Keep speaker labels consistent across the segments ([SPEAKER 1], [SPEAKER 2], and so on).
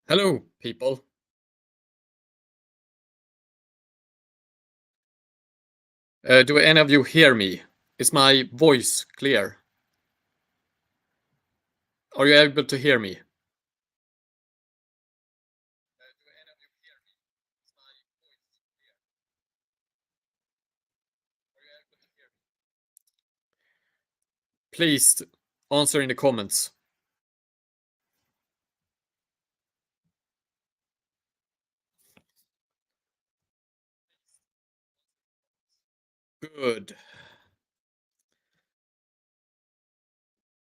[SPEAKER 1] Hello, people. Do any of you hear me? Is my voice clear? Are you able to hear me? Please answer in the comments. Good.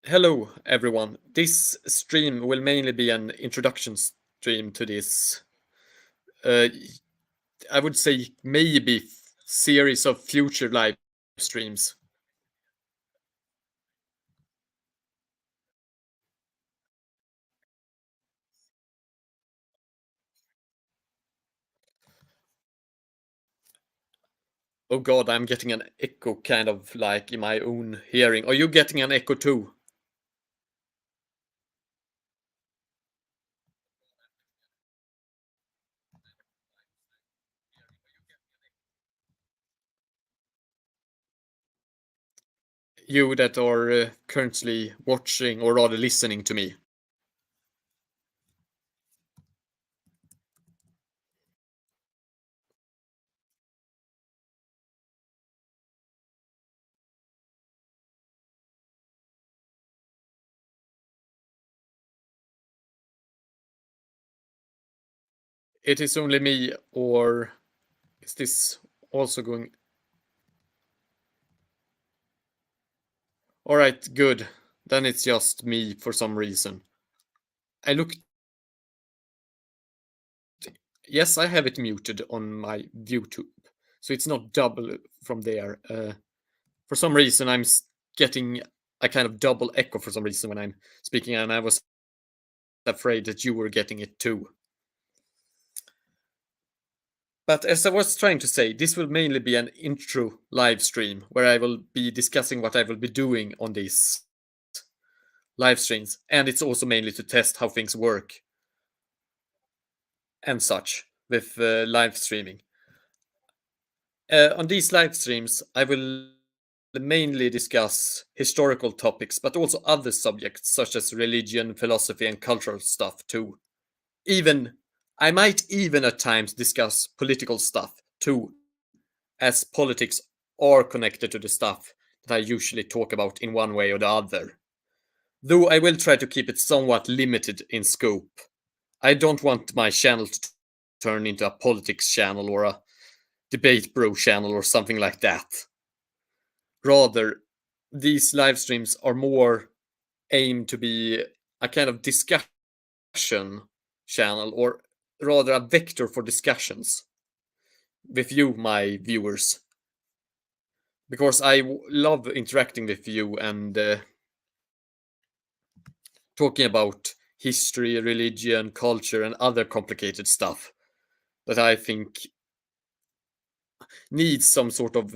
[SPEAKER 1] Hello, everyone. This stream will mainly be an introduction stream to this, uh, I would say, maybe series of future live streams. Oh god, I'm getting an echo kind of like in my own hearing. Are you getting an echo too? You that are currently watching or rather listening to me. It is only me, or is this also going? All right, good. Then it's just me for some reason. I looked. Yes, I have it muted on my YouTube, so it's not double from there. For some reason, getting a kind of double echo for some reason when I'm speaking, and I was afraid that you were getting it too. But as I was trying to say, this will mainly be an intro live stream where I will be discussing what I will be doing on these live streams, and it's also mainly to test how things work and such with live streaming. On these live streams, I will mainly discuss historical topics, but also other subjects such as religion, philosophy, and cultural stuff too. Even I might even at times discuss political stuff too, as politics are connected to the stuff that I usually talk about in one way or the other. Though I will try to keep it somewhat limited in scope. I don't want my channel to turn into a politics channel or a debate bro channel or something like that. Rather, these live streams are more aimed to be a kind of discussion channel, or rather a vector for discussions with you, my viewers. Because I love interacting with you and talking about history, religion, culture, and other complicated stuff that I think needs some sort of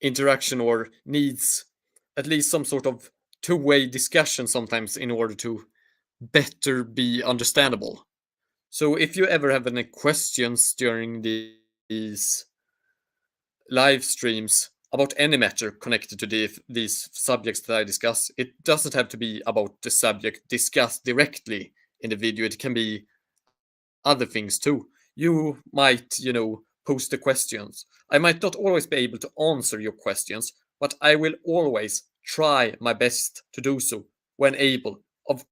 [SPEAKER 1] interaction or needs at least some sort of two-way discussion sometimes in order to better be understandable. So if you ever have any questions during these live streams about any matter connected to these subjects that I discuss, it doesn't have to be about the subject discussed directly in the video. It can be other things too. You might, post the questions. I might not always be able to answer your questions, but I will always try my best to do so when able. Of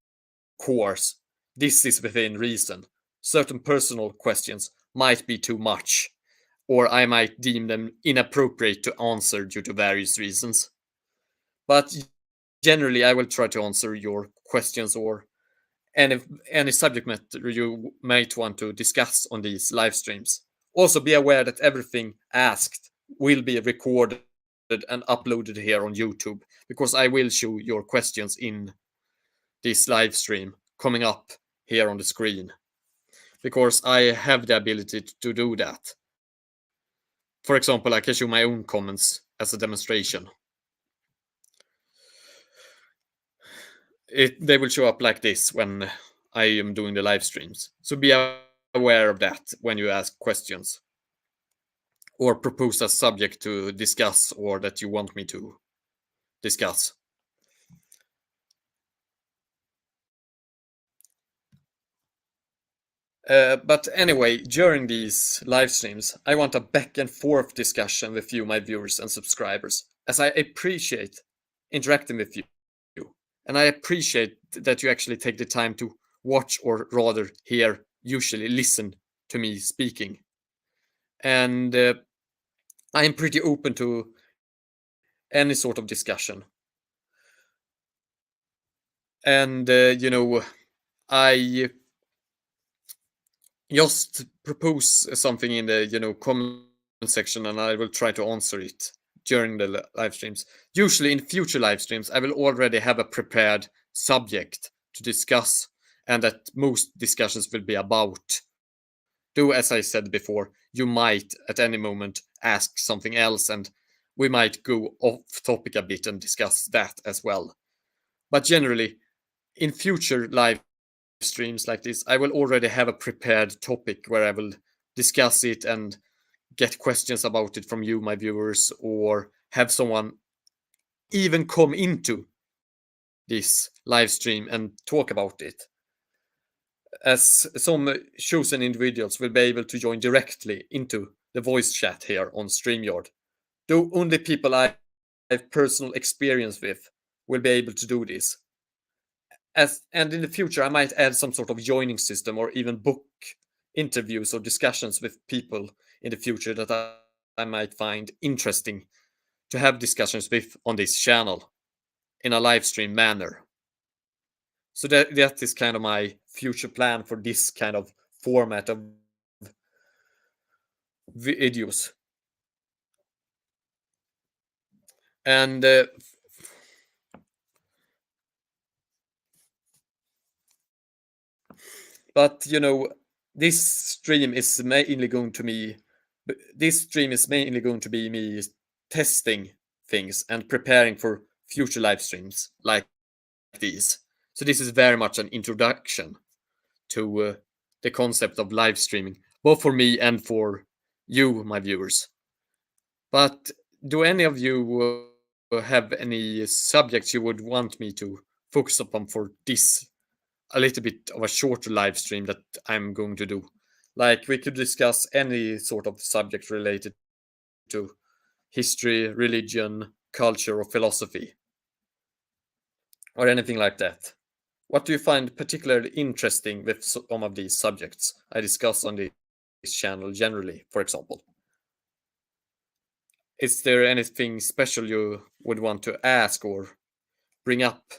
[SPEAKER 1] course, this is within reason. Certain personal questions might be too much, or I might deem them inappropriate to answer due to various reasons. But generally, I will try to answer your questions or any subject matter you might want to discuss on these live streams. Also, be aware that everything asked will be recorded and uploaded here on YouTube, because I will show your questions in this live stream coming up here on the screen, because I have the ability to do that. For example, I can show my own comments as a demonstration. They will show up like this when I am doing the live streams. So be aware of that when you ask questions or propose a subject to discuss or that you want me to discuss. But anyway, during these live streams, I want a back and forth discussion with you, my viewers and subscribers, as I appreciate interacting with you. And I appreciate that you actually take the time to watch, or rather hear, usually listen to me speaking. And I am pretty open to any sort of discussion. And, I just propose something in the comment section, and I will try to answer it during the live streams. Usually in future live streams, I will already have a prepared subject to discuss, and that most discussions will be about. Though, as I said before, you might at any moment ask something else, and we might go off topic a bit and discuss that as well. But generally, in future live streams like this, I will already have a prepared topic where I will discuss it and get questions about it from you, my viewers, or have someone even come into this live stream and talk about it. As some chosen individuals will be able to join directly into the voice chat here on StreamYard. Though only people I have personal experience with will be able to do this. And in the future, I might add some sort of joining system or even book interviews or discussions with people in the future that I might find interesting to have discussions with on this channel in a live stream manner. So that is kind of my future plan for this kind of format of videos. And but this stream is mainly going to be me testing things and preparing for future live streams like these. So this is very much an introduction to the concept of live streaming, both for me and for you, my viewers. But do any of you have any subjects you would want me to focus upon for this a little bit of a shorter live stream that I'm going to do? Like, we could discuss any sort of subject related to history, religion, culture, or philosophy, or anything like that. What do you find particularly interesting with some of these subjects I discuss on this channel generally, for example? Is there anything special you would want to ask or bring up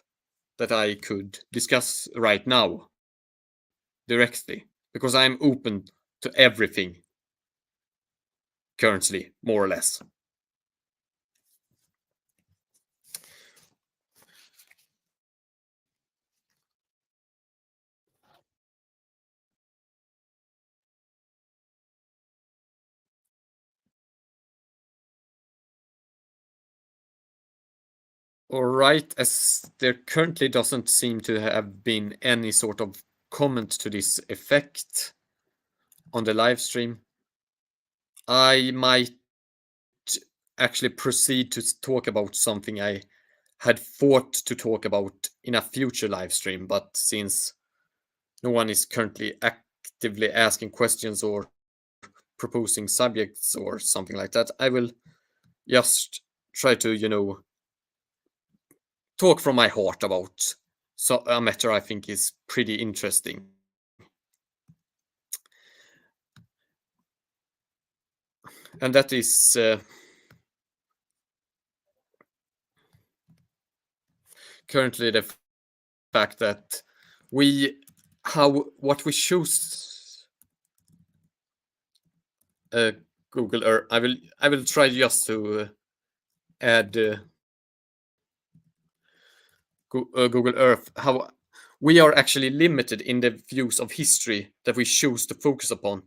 [SPEAKER 1] that I could discuss right now directly? Because I'm open to everything currently, more or less. All right, as there currently doesn't seem to have been any sort of comment to this effect on the live stream, I might actually proceed to talk about something I had thought to talk about in a future live stream, but since no one is currently actively asking questions or proposing subjects or something like that, I will just try to talk from my heart about a matter I think is pretty interesting. And that is currently the fact that what we choose Google Earth. I will try just to add Google Earth, how we are actually limited in the views of history that we choose to focus upon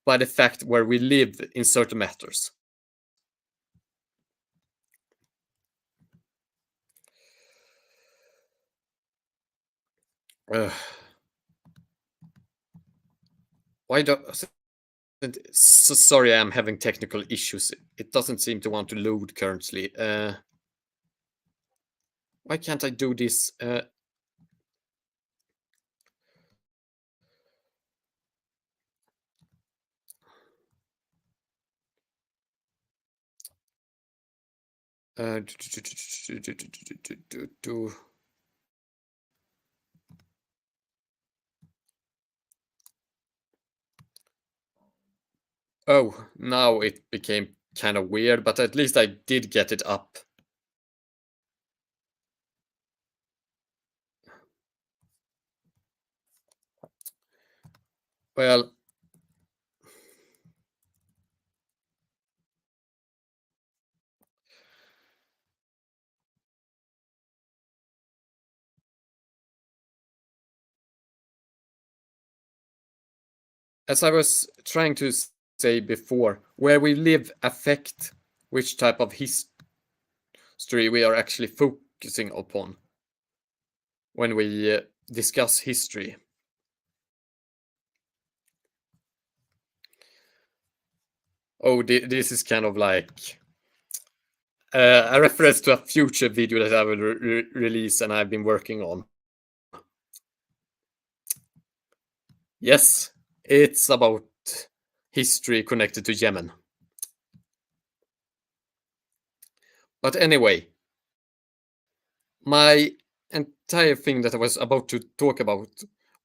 [SPEAKER 1] by the fact where we live in certain matters. Why do sorry, I'm having technical issues. It doesn't seem to want to load currently. Why can't I do this? Oh, now it became kind of weird, but at least I did get it up. Well, as I was trying to say before, where we live affect which type of history we are actually focusing upon when we discuss history. Oh, this is kind of like a reference to a future video that I will release and I've been working on. Yes, it's about history connected to Yemen. But anyway, my entire thing that I was about to talk about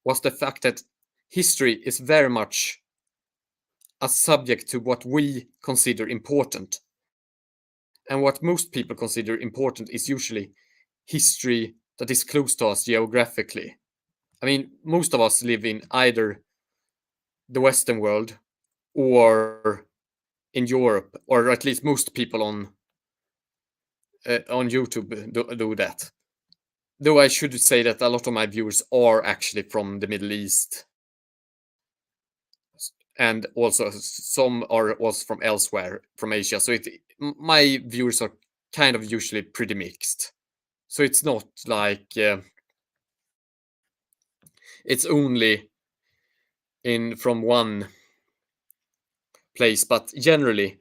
[SPEAKER 1] was the fact that history is very much a subject to what we consider important. And what most people consider important is usually history that is close to us geographically. I mean, most of us live in either the Western world or in Europe, or at least most people on YouTube do that. Though I should say that a lot of my viewers are actually from the Middle East, and also some are also from elsewhere, from Asia. So my viewers are kind of usually pretty mixed. So it's not like it's only in from one place, but generally,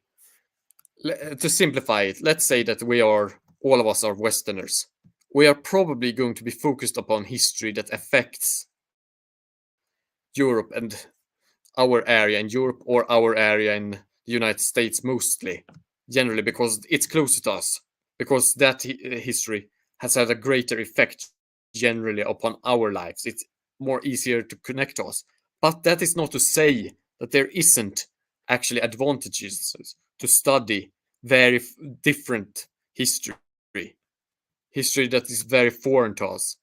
[SPEAKER 1] to simplify it, let's say that we are all of us are Westerners. We are probably going to be focused upon history that affects Europe and our area in Europe or our area in the United States mostly, generally because it's closer to us, because that history has had a greater effect generally upon our lives. It's more easier to connect to us. But that is not to say that there isn't actually advantages to study very different history that is very foreign to us.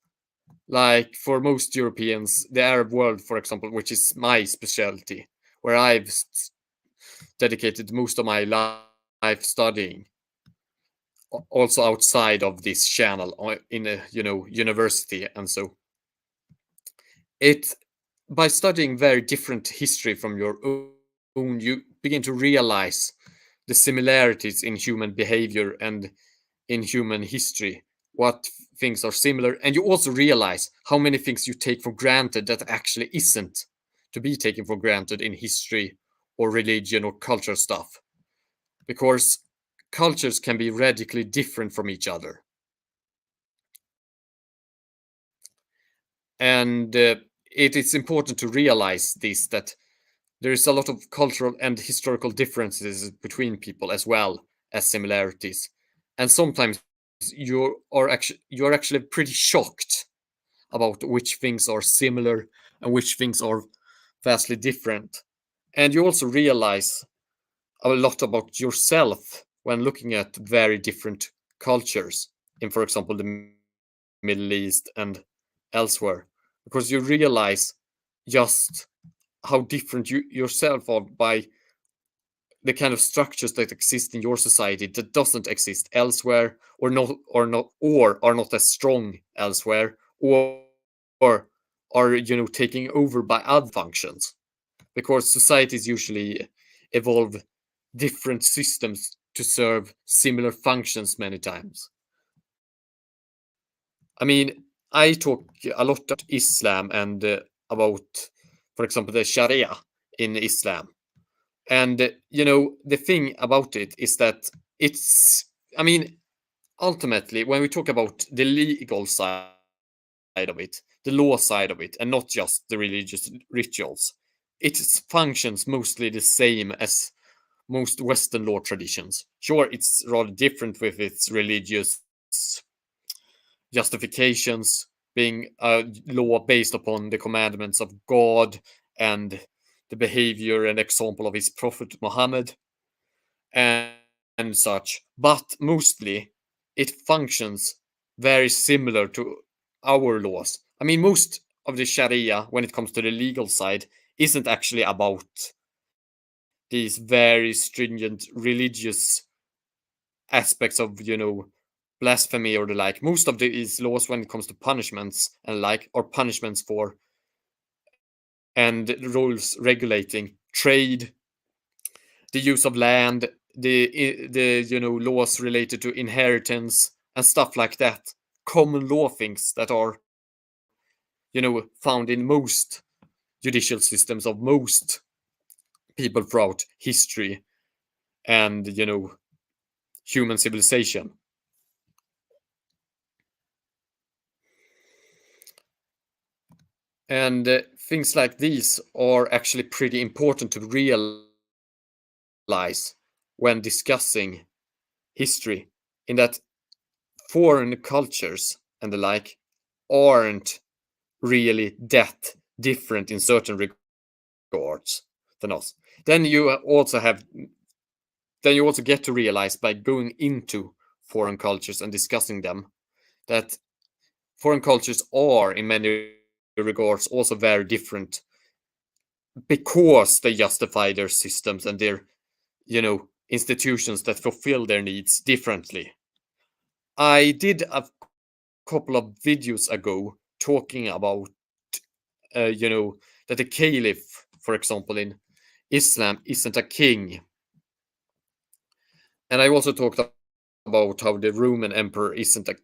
[SPEAKER 1] Like for most Europeans, the Arab world, for example, which is my specialty, where I've dedicated most of my life studying, also outside of this channel in a university, and so it by studying very different history from your own, you begin to realize the similarities in human behavior and in human history, what things are similar, and you also realize how many things you take for granted that actually isn't to be taken for granted in history or religion or cultural stuff, because cultures can be radically different from each other. And it is important to realize this, that there is a lot of cultural and historical differences between people as well as similarities. And sometimes you're actually pretty shocked about which things are similar and which things are vastly different. And you also realize a lot about yourself when looking at very different cultures in, for example, the Middle East and elsewhere, because you realize just how different you yourself are by the kind of structures that exist in your society that doesn't exist elsewhere, or are not as strong elsewhere, or are taking over by other functions, because societies usually evolve different systems to serve similar functions many times. I mean, I talk a lot about Islam and about, for example, the Sharia in Islam. And the thing about it is that it's, I mean, ultimately, when we talk about the legal side of it, the law side of it, and not just the religious rituals, it functions mostly the same as most Western law traditions. Sure, it's rather different with its religious justifications, being a law based upon the commandments of God and the behavior and example of his prophet Muhammad and, and such. But mostly it functions very similar to our laws. I mean, most of the Sharia, when it comes to the legal side, isn't actually about these very stringent religious aspects of, blasphemy or the like. Most of these laws, when it comes to punishments and like, are punishments for and rules regulating trade, the use of land, the laws related to inheritance and stuff like that. Common law things that are found in most judicial systems of most people throughout history and human civilization. And things like these are actually pretty important to realize when discussing history, in that foreign cultures and the like aren't really that different in certain regards than us. Then you also get to realize by going into foreign cultures and discussing them that foreign cultures are in many regards also very different, because they justify their systems and their institutions that fulfill their needs differently. I did a couple of videos ago talking about that the caliph, for example, in Islam isn't a king. And I also talked about how the Roman emperor isn't a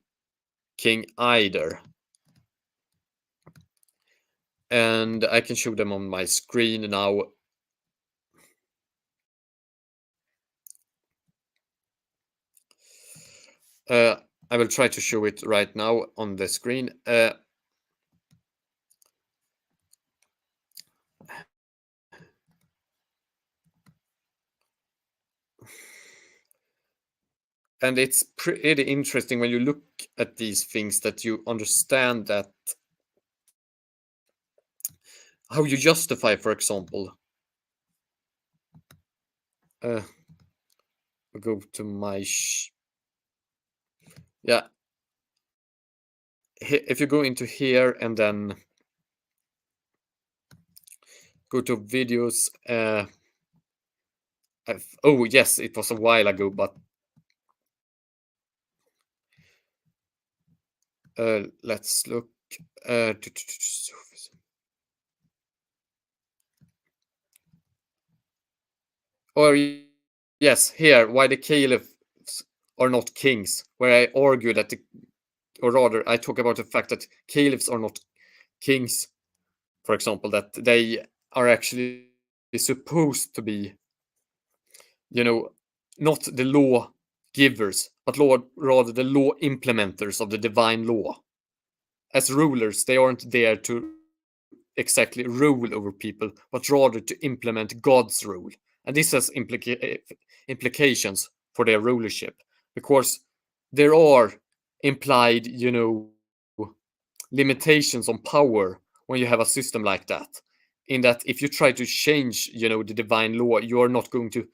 [SPEAKER 1] king either. And I can show them on my screen now. I will try to show it right now on the screen. And it's pretty interesting when you look at these things that you understand that how you justify, for example, go to my yeah, if you go into here and then go to videos, oh yes, it was a while ago, but let's look. Or yes, here, why the caliphs are not kings, where I argue that or rather I talk about the fact that caliphs are not kings, for example, that they are actually supposed to be not the law givers, but rather the law implementers of the divine law. As rulers, they aren't there to exactly rule over people, but rather to implement God's rule. And this has implications for their rulership, because there are implied, limitations on power when you have a system like that. In that, if you try to change, the divine law, you are not going to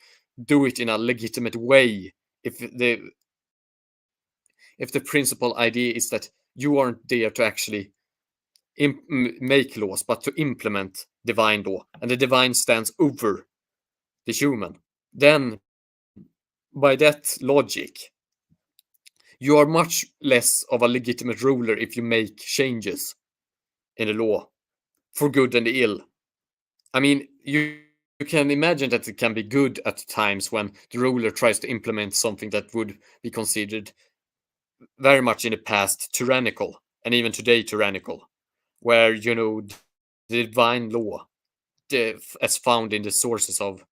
[SPEAKER 1] do it in a legitimate way. If the principal idea is that you aren't there to actually make laws, but to implement divine law, and the divine stands over the human, then by that logic, you are much less of a legitimate ruler if you make changes in the law for good and ill. I mean, you can imagine that it can be good at times when the ruler tries to implement something that would be considered very much in the past tyrannical, and even today tyrannical, where the divine law as found in the sources of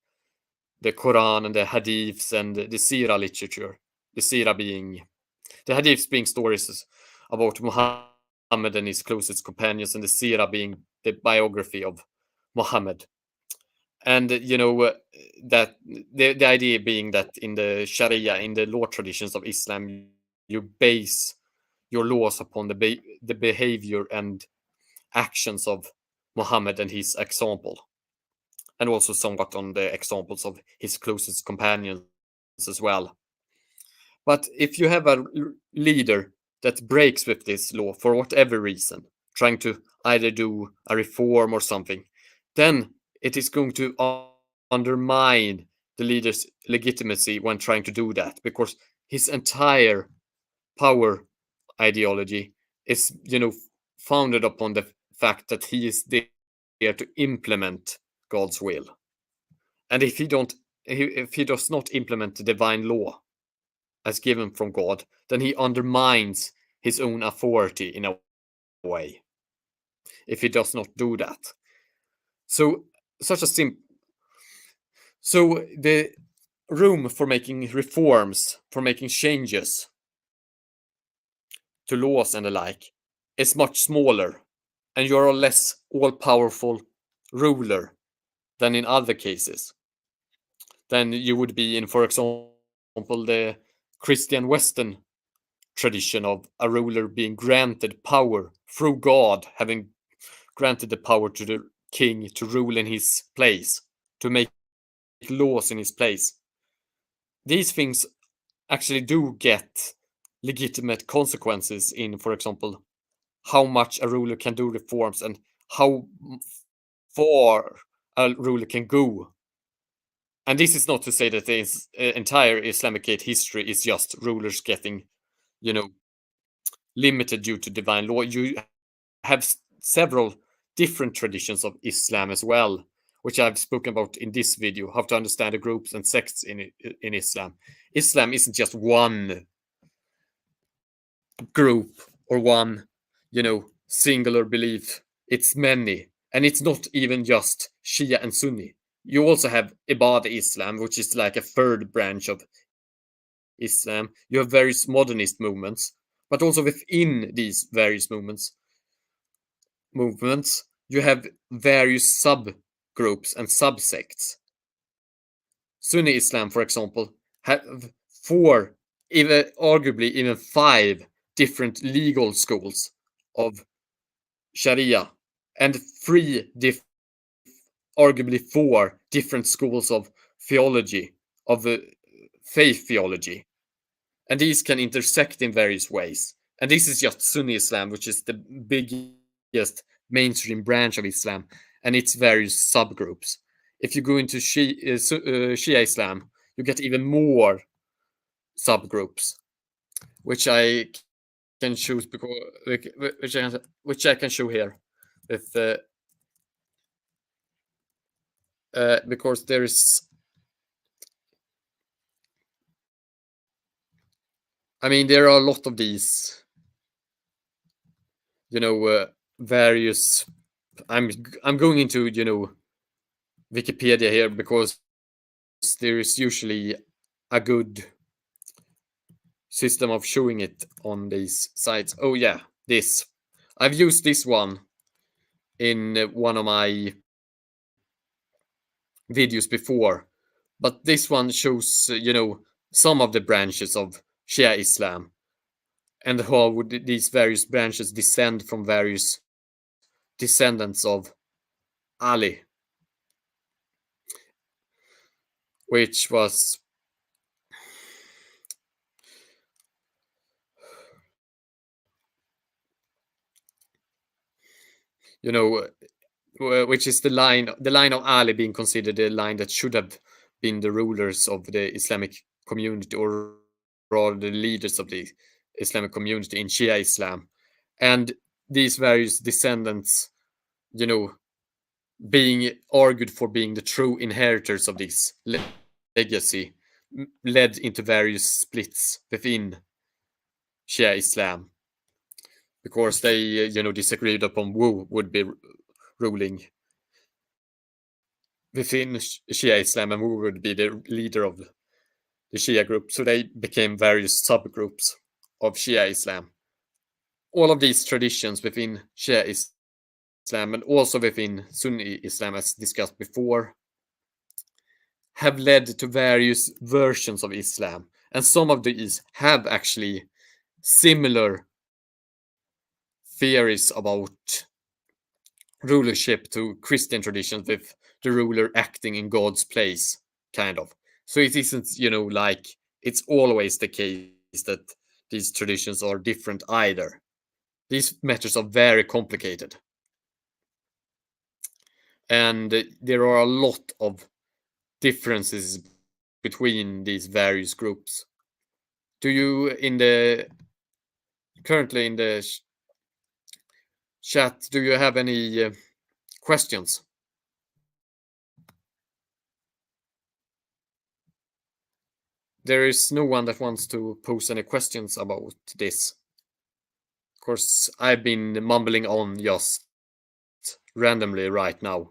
[SPEAKER 1] the Quran and the Hadiths and the Sira literature. The Sira being the Hadiths being stories about Muhammad and his closest companions, and the Sira being the biography of Muhammad. And that the idea being that in the Sharia, in the law traditions of Islam, you base your laws upon the behavior and actions of Muhammad and his example, and also somewhat on the examples of his closest companions as well. But if you have a leader that breaks with this law for whatever reason, trying to either do a reform or something, then it is going to undermine the leader's legitimacy when trying to do that, because his entire power ideology is, founded upon the fact that he is there to implement God's will. And if he does not implement the divine law as given from God, then he undermines his own authority in a way. If he does not do that, so the room for making reforms, for making changes to laws and the like, is much smaller, and you're a less all-powerful ruler than in other cases. Than you would be in, for example, the Christian Western tradition of a ruler being granted power through God, having granted the power to the king to rule in his place, to make laws in his place. These things actually do get legitimate consequences in, for example, how much a ruler can do reforms and how far a ruler can go. And this is not to say that the entire Islamic history is just rulers getting, limited due to divine law. You have several different traditions of Islam as well, which I've spoken about in this video, how to understand the groups and sects in Islam. Islam isn't just one group or one, singular belief. It's many. And it's not even just Shia and Sunni. You also have Ibadah Islam, which is like a third branch of Islam. You have various modernist movements, but also within these various movements, you have various subgroups and subsects. Sunni Islam, for example, have 4, even arguably even 5 different legal schools of Sharia, and 3 arguably 4 different schools of theology, of faith theology. And these can intersect in various ways. And this is just Sunni Islam, which is the biggest mainstream branch of Islam, and its various subgroups. If you go into Shia Islam, you get even more subgroups, which I can choose which I can show here, with because there is, there are a lot of these, various. I'm going into Wikipedia here because there is usually a good system of showing it on these sites. Oh yeah, this. I've used this one in one of my videos before, but this one shows, some of the branches of Shia Islam and how would these various branches descend from various descendants of Ali, which was which is the line of Ali being considered the line that should have been the rulers of the Islamic community, or rather the leaders of the Islamic community in Shia Islam. And these various descendants, being argued for being the true inheritors of this legacy, led into various splits within Shia Islam, because they, disagreed upon who would be ruling within Shia Islam, and who would be the leader of the Shia group. So they became various subgroups of Shia Islam. All of these traditions within Shia Islam and also within Sunni Islam, as discussed before, have led to various versions of Islam. And some of these have actually similar theories about rulership to Christian traditions, with the ruler acting in God's place, kind of. So it isn't, like it's always the case that these traditions are different either. These matters are very complicated. And there are a lot of differences between these various groups. Do you, currently in the chat, do you have any questions? There is no one that wants to pose any questions about this. Of course, I've been mumbling on just randomly right now,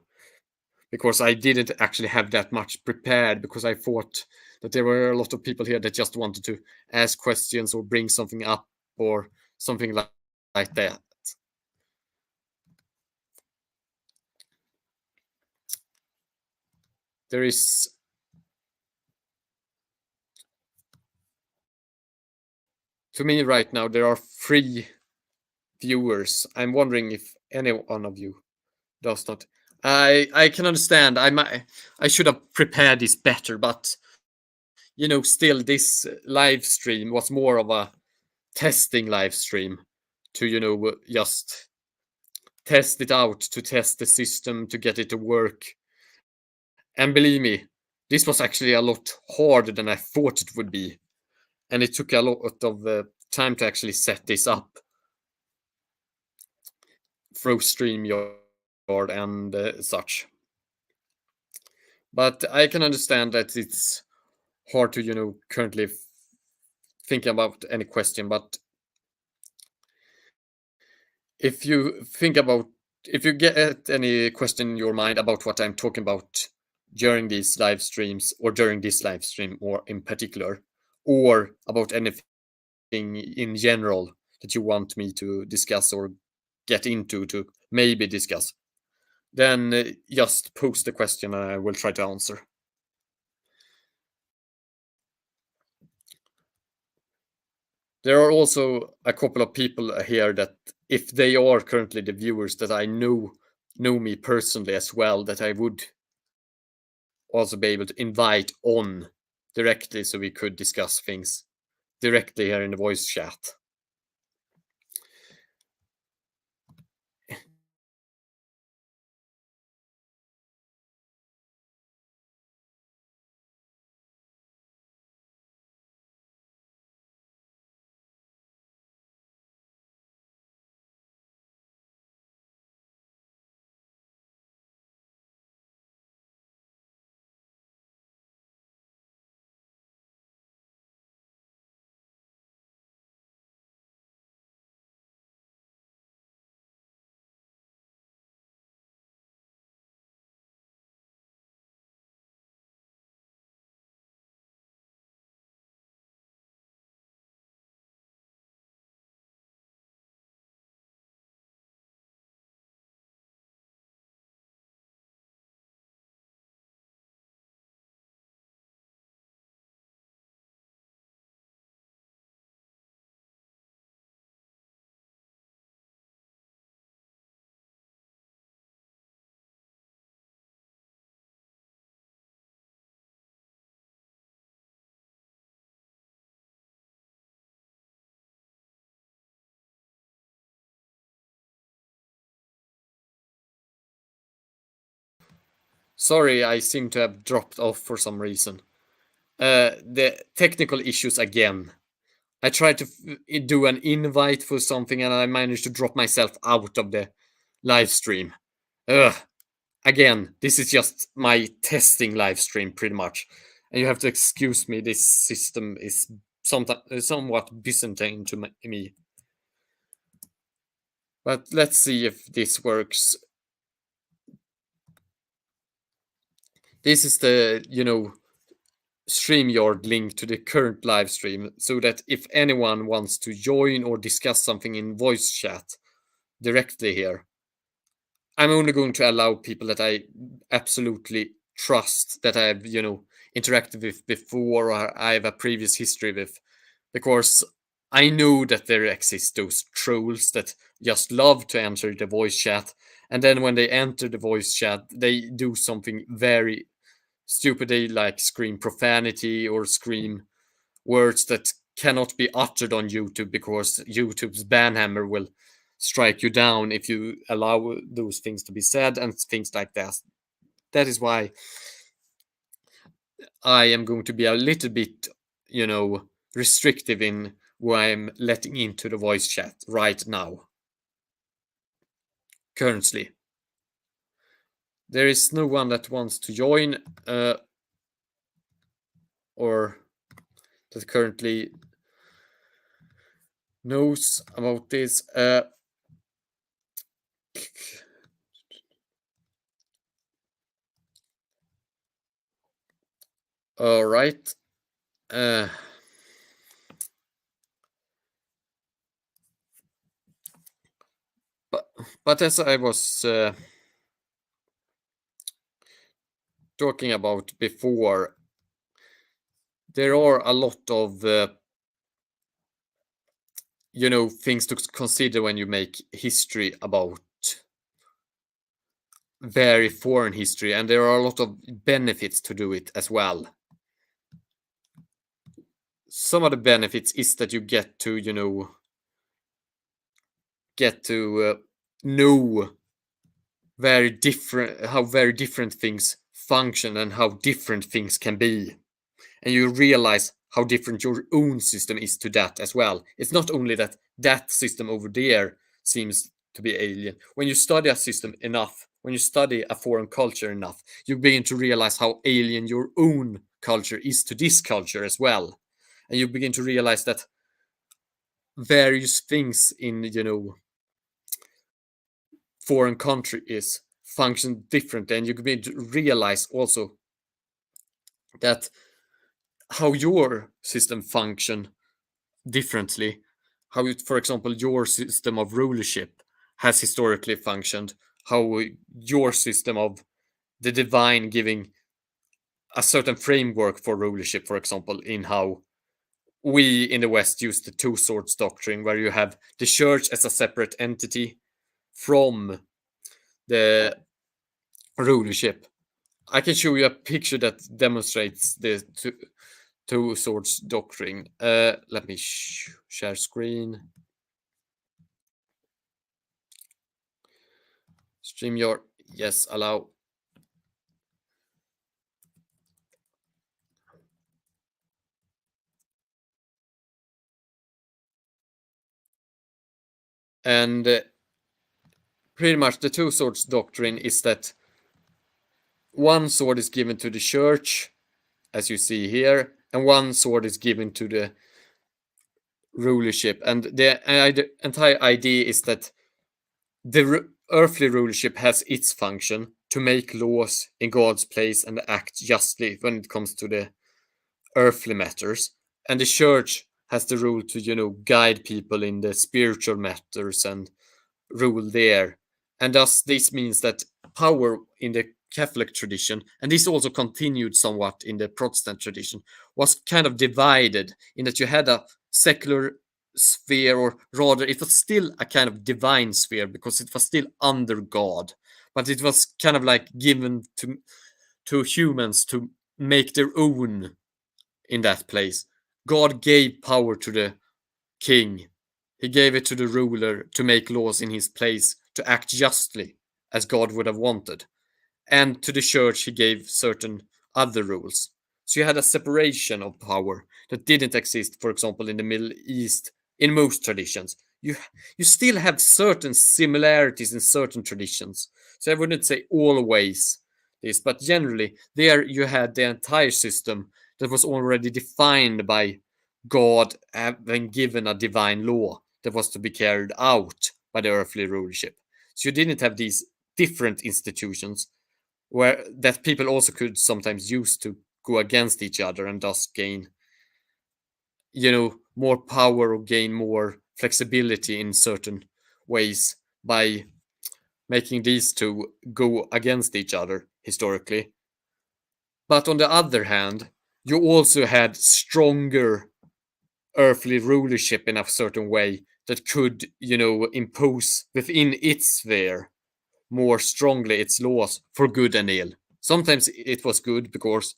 [SPEAKER 1] because I didn't actually have that much prepared, because I thought that there were a lot of people here that just wanted to ask questions or bring something up or something like that. There is To me right now, there are 3 viewers. I'm wondering if any one of you does not. I can understand. I should have prepared this better, but still, this live stream was more of a testing live stream to just test it out, to test the system, to get it to work. And believe me, this was actually a lot harder than I thought it would be, and it took a lot of time to actually set this up through StreamYard and such. But I can understand that it's hard to currently think about any question. But if you get any question in your mind about what I'm talking about during these live streams, or during this live stream, or in particular, or about anything in general that you want me to discuss or get into to maybe discuss, then just post the question and I will try to answer. There are also a couple of people here that, if they are currently the viewers, that I know me personally as well, that I would also be able to invite on directly, so we could discuss things directly here in the voice chat. Sorry, I seem to have dropped off for some reason. The technical issues again. I tried to do an invite for something, and I managed to drop myself out of the live stream. Ugh. Again, this is just my testing live stream, pretty much. And you have to excuse me, this system is somewhat Byzantine to me. But let's see if this works. This is the, StreamYard link to the current live stream, so that if anyone wants to join or discuss something in voice chat directly here, I'm only going to allow people that I absolutely trust, that I've, interacted with before, or I have a previous history with, because I know that there exist those trolls that just love to enter the voice chat, and then when they enter the voice chat, they do something very stupid. They like scream profanity or scream words that cannot be uttered on YouTube, because YouTube's banhammer will strike you down if you allow those things to be said and things like that. That is why I am going to be a little bit, restrictive in who I'm letting into the voice chat right now. Currently, there is no one that wants to join, or that currently knows about this. All right. But as I was talking about before, there are a lot of things to consider when you make history about very foreign history, and there are a lot of benefits to do it as well. Some of the benefits is that you get to know how very different things function and how different things can be, and you realize how different your own system is to that as well. It's not only that system over there seems to be alien. When you study a system enough, when you study a foreign culture enough, you begin to realize how alien your own culture is to this culture as well, and you begin to realize that various things in foreign country is function different, and you begin to realize also that how your system function differently, how for example your system of rulership has historically functioned, how your system of the divine giving a certain framework for rulership, for example, in how we in the West use the two swords doctrine, where you have the church as a separate entity from the rulership. I can show you a picture that demonstrates the two swords doctrine. Let me share screen. StreamYard, yes, allow. And pretty much the two swords doctrine is that one sword is given to the church, as you see here, and one sword is given to the rulership. And the entire idea is that the earthly rulership has its function to make laws in God's place and act justly when it comes to the earthly matters, and the church has the role to guide people in the spiritual matters and rule there. And thus this means that power in the Catholic tradition, and this also continued somewhat in the Protestant tradition, was kind of divided in that you had a secular sphere, or rather it was still a kind of divine sphere because it was still under God, but it was kind of like given to humans to make their own in that place. God gave power to the king. He gave it to the ruler to make laws in his place, to act justly as God would have wanted. And to the church, he gave certain other rules. So you had a separation of power that didn't exist, for example, in the Middle East in most traditions. You still have certain similarities in certain traditions. So I wouldn't say always this, but generally, there you had the entire system that was already defined by God having given a divine law that was to be carried out by the earthly rulership. So you didn't have these different institutions, where that people also could sometimes use to go against each other and thus gain, more power or gain more flexibility in certain ways by making these two go against each other historically. But on the other hand, you also had stronger earthly rulership in a certain way that could, impose within its sphere more strongly its laws for good and ill. Sometimes it was good because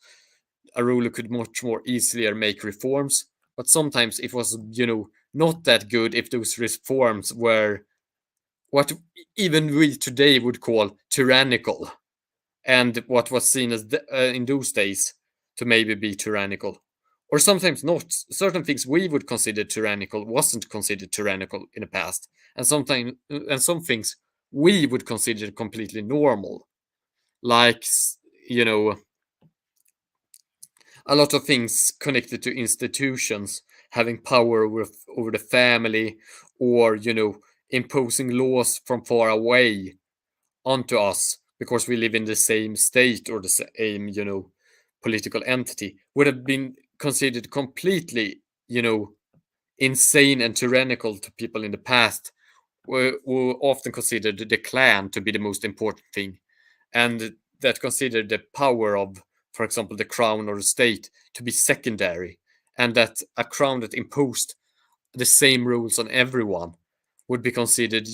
[SPEAKER 1] a ruler could much more easily make reforms, but sometimes it was, not that good if those reforms were what even we today would call tyrannical, and what was seen as in those days to maybe be tyrannical, or sometimes not. Certain things we would consider tyrannical wasn't considered tyrannical in the past, and sometimes and some things we would consider completely normal, like you know a lot of things connected to institutions having power over the family, or imposing laws from far away onto us because we live in the same state or the same political entity, would have been considered completely insane and tyrannical to people in the past, who often considered the clan to be the most important thing, and that considered the power of, for example, the crown or the state to be secondary, and that a crown that imposed the same rules on everyone would be considered,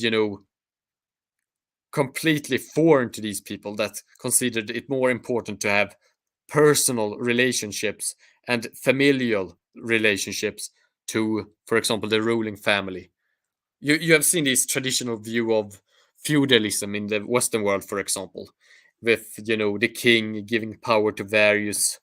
[SPEAKER 1] completely foreign to these people, that considered it more important to have personal relationships and familial relationships to, for example, the ruling family. You have seen this traditional view of feudalism in the Western world, for example, with the king giving power to various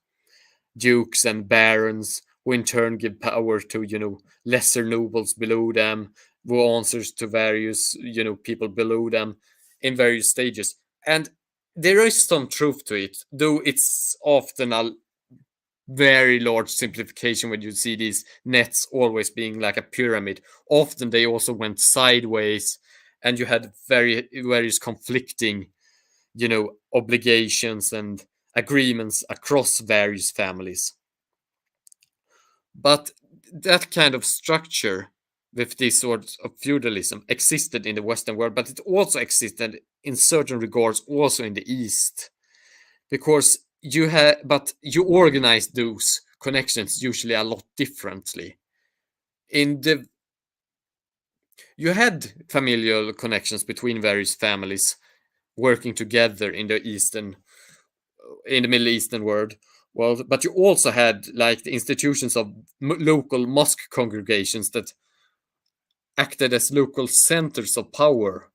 [SPEAKER 1] dukes and barons, who in turn give power to lesser nobles below them, who answers to various people below them in various stages. And there is some truth to it, though it's often a very large simplification when you see these nets always being like a pyramid. Often they also went sideways, and you had various conflicting obligations and agreements across various families. But that kind of structure with this sort of feudalism existed in the Western world, but it also existed in certain regards also in the East, because you organize those connections usually a lot differently. In the You had familial connections between various families working together in the Middle Eastern world, but you also had like the institutions of local mosque congregations that acted as local centers of power,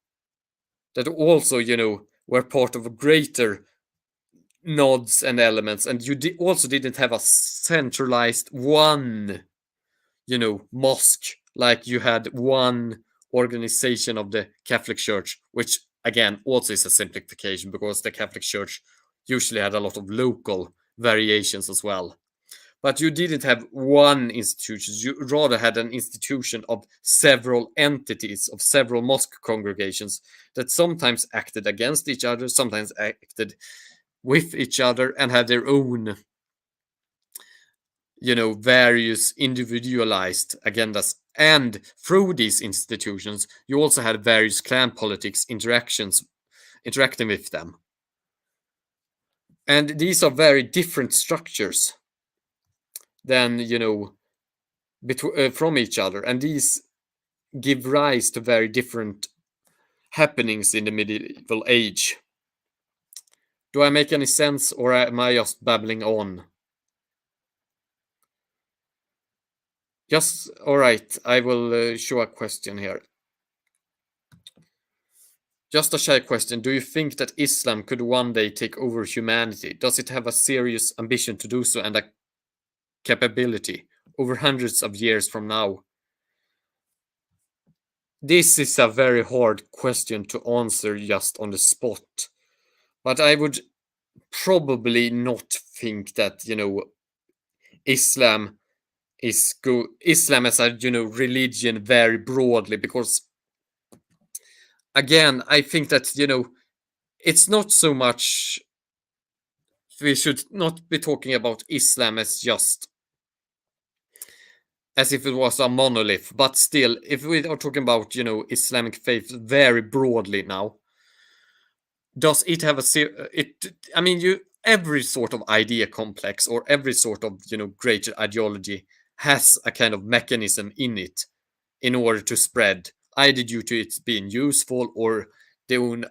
[SPEAKER 1] that also were part of a greater nodes and elements, and you also didn't have a centralized one mosque, like you had one organization of the Catholic Church, which again also is a simplification because the Catholic Church usually had a lot of local variations as well. But you didn't have one institution, you rather had an institution of several entities, of several mosque congregations that sometimes acted against each other, sometimes acted with each other, and had their own various individualized agendas. And through these institutions, you also had various clan politics interacting with them. And these are very different structures than, from each other. And these give rise to very different happenings in the medieval age. Do I make any sense, or am I just babbling on? Just all right. I will show a question here. Just a shy question. Do you think that Islam could one day take over humanity? Does it have a serious ambition to do so and a capability over hundreds of years from now? This is a very hard question to answer just on the spot. But I would probably not think that, Islam Islam as a religion very broadly, because again I think that it's not so much we should not be talking about Islam as just as if it was a monolith, but still, if we are talking about, Islamic faith very broadly now, does it have I mean, every sort of idea complex or every sort of, greater ideology has a kind of mechanism in it in order to spread, either due to it being useful or the own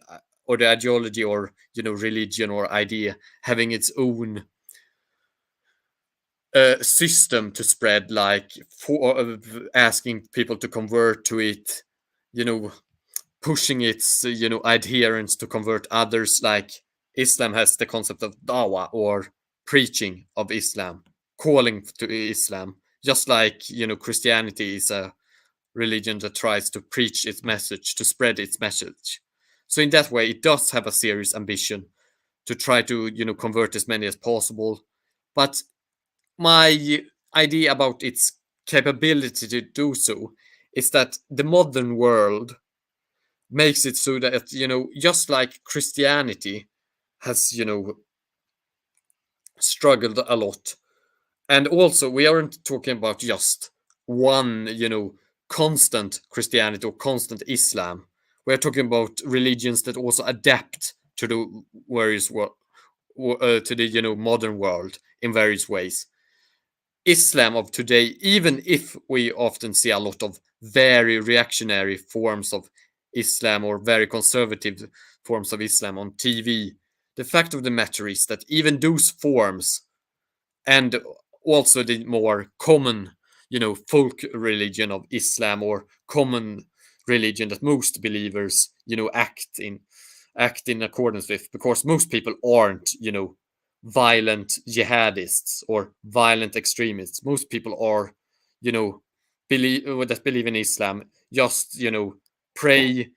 [SPEAKER 1] or the ideology or, religion or idea having its own system to spread, like for asking people to convert to it, you know, pushing its adherents to convert others. Like Islam has the concept of dawah, or preaching of Islam, calling to Islam, just like Christianity is a religion that tries to preach its message, to spread its message. So in that way, it does have a serious ambition to try to convert as many as possible. But my idea about its capability to do so is that the modern world makes it so that just like Christianity has struggled a lot. And also, we aren't talking about just one constant Christianity or constant Islam. We're talking about religions that also adapt to the various to the modern world in various ways. Islam of today, even if we often see a lot of very reactionary forms of Islam or very conservative forms of Islam on TV, the fact of the matter is that even those forms and also the more common, folk religion of Islam, or common religion that most believers, act in accordance with, because most people aren't, violent jihadists or violent extremists. Most people are, that believe in Islam, just pray,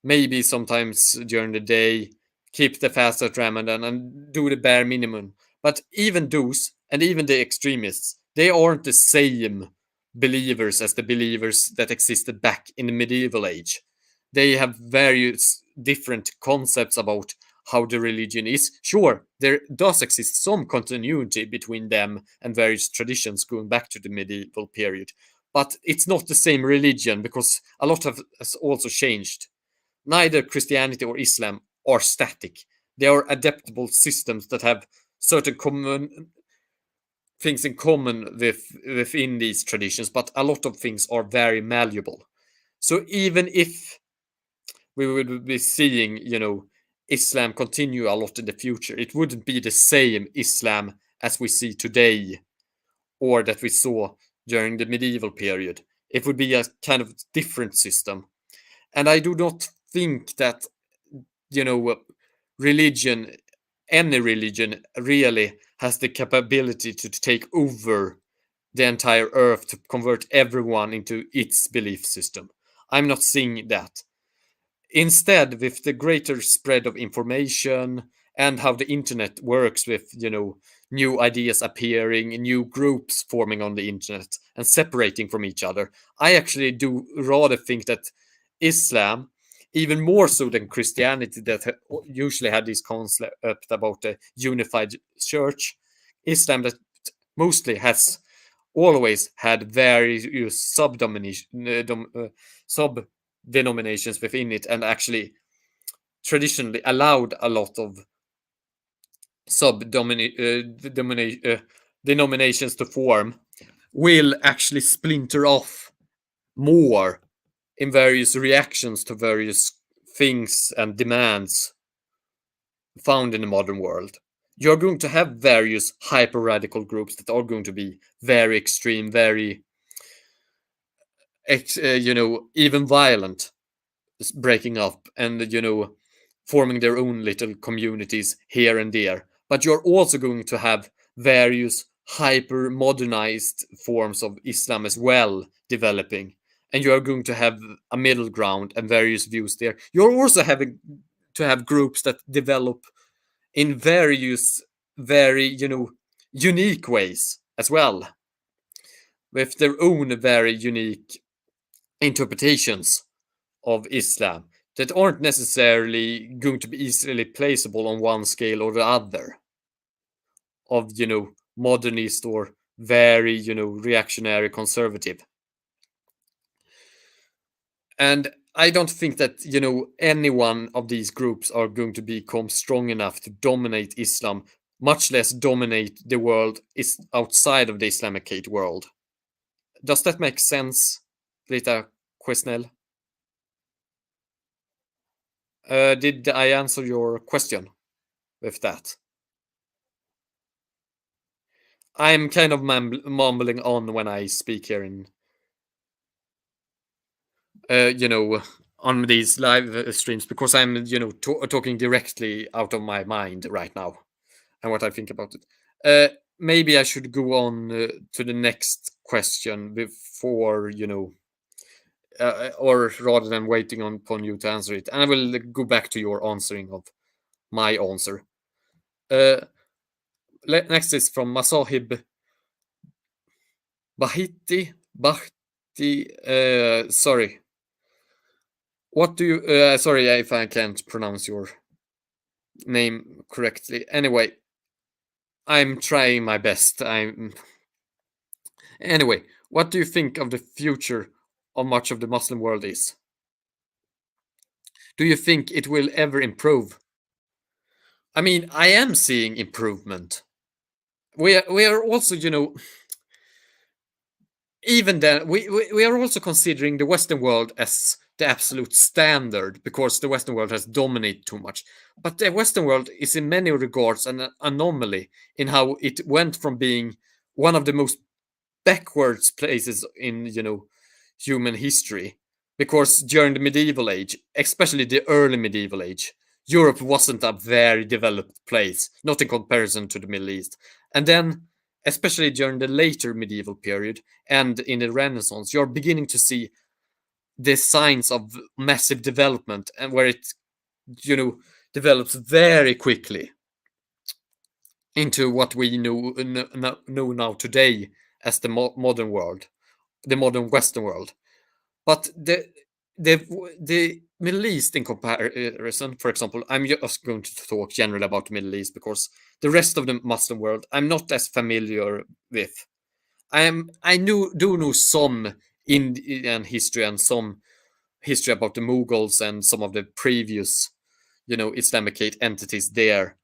[SPEAKER 1] maybe sometimes during the day, keep the fast at Ramadan, and do the bare minimum. But even those, and even the extremists, they aren't the same believers as the believers that existed back in the medieval age. They have various different concepts about how the religion is. Sure, there does exist some continuity between them and various traditions going back to the medieval period, but it's not the same religion because a lot has also changed. Neither Christianity or Islam are static. They are adaptable systems that have certain common things in common within these traditions, but a lot of things are very malleable. So even if we would be seeing, Islam continue a lot in the future, it wouldn't be the same Islam as we see today or that we saw during the medieval period. It would be a kind of different system. And I do not think that, religion, any religion, really has the capability to take over the entire earth, to convert everyone into its belief system. I'm not seeing that. Instead, with the greater spread of information and how the internet works, with new ideas appearing, new groups forming on the internet and separating from each other, I actually do rather think that Islam, even more so than Christianity, that usually had this concept about the unified church, Islam that mostly has always had various sub-denominations within it, and actually traditionally allowed a lot of denominations to form, will actually splinter off more in various reactions to various things and demands found in the modern world. You're going to have various hyper radical groups that are going to be very extreme, very even violent, breaking up and forming their own little communities here and there. But you're also going to have various hyper modernized forms of Islam as well developing, and you are going to have a middle ground and various views there. You're also having to have groups that develop in various very unique ways as well, with their own very unique interpretations of Islam that aren't necessarily going to be easily placeable on one scale or the other. of, modernist or very, reactionary conservative. And I don't think that, any one of these groups are going to become strong enough to dominate Islam, much less dominate the world is outside of the Islamicate world. Does that make sense, Rita Quesnel? Did I answer your question with that? I'm kind of mumbling on when I speak here in, on these live streams because I'm, talking directly out of my mind right now and what I think about it. Maybe I should go on to the next question before, or rather than waiting upon you to answer it. And I will go back to your answering of my answer. Next is from Masahib Bahiti. Sorry. What do you? Sorry if I can't pronounce your name correctly. Anyway, I'm trying my best. Anyway. What do you think of the future of much of the Muslim world is? Do you think it will ever improve? I mean, I am seeing improvement. We are also, even then we are also considering the Western world as the absolute standard because the Western world has dominated too much. But the Western world is in many regards an anomaly in how it went from being one of the most backwards places in, human history. Because during the medieval age, especially the early medieval age, Europe wasn't a very developed place, not in comparison to the Middle East. And then, especially during the later medieval period and in the Renaissance, you're beginning to see the signs of massive development and where it, develops very quickly into what we know now today as the modern world, the modern Western world. But the Middle East, in comparison, for example, I'm just going to talk generally about the Middle East because the rest of the Muslim world I'm not as familiar with. Do know some Indian history and some history about the Mughals and some of the previous, Islamicate entities there.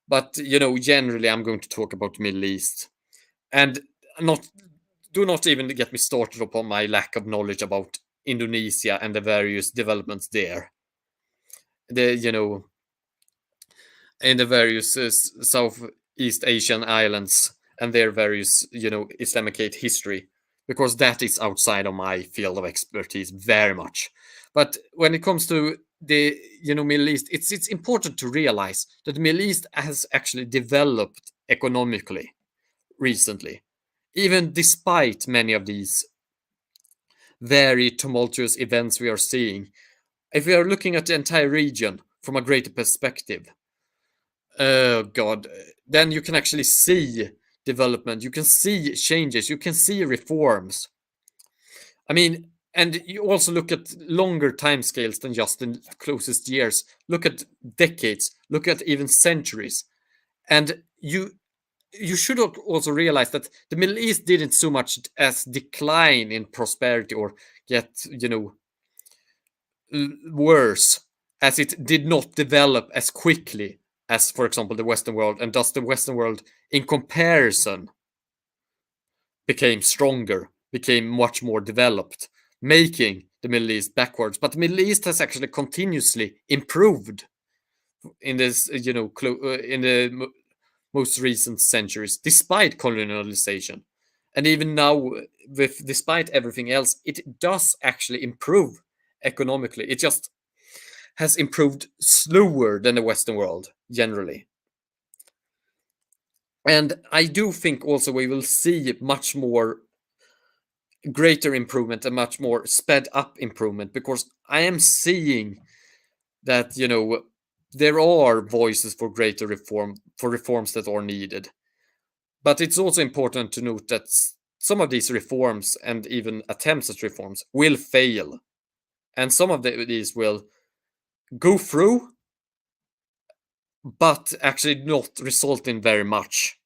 [SPEAKER 1] But generally, I'm going to talk about the Middle East, and do not even get me started upon my lack of knowledge about Indonesia and the various developments there. In the various Southeast Asian islands and their various, Islamicate history, because that is outside of my field of expertise very much. But when it comes to the, Middle East, it's important to realize that the Middle East has actually developed economically recently, even despite many of these very tumultuous events we are seeing. If we are looking at the entire region from a greater perspective, oh God, then you can actually see development, you can see changes, you can see reforms. I mean, and you also look at longer timescales than just the closest years. Look at decades, look at even centuries. And you should also realize that the Middle East didn't so much as decline in prosperity or get, worse, as it did not develop as quickly as, for example, the Western world, and thus the Western world, in comparison, became stronger, became much more developed, making the Middle East backwards. But the Middle East has actually continuously improved in this, in the most recent centuries, despite colonialization. And even now, despite everything else, it does actually improve economically. It just has improved slower than the Western world generally. And I do think also we will see much more greater improvement and much more sped up improvement because I am seeing that, there are voices for greater reform, for reforms that are needed. But it's also important to note that some of these reforms and even attempts at reforms will fail. And some of these will go through, but actually not result in very much.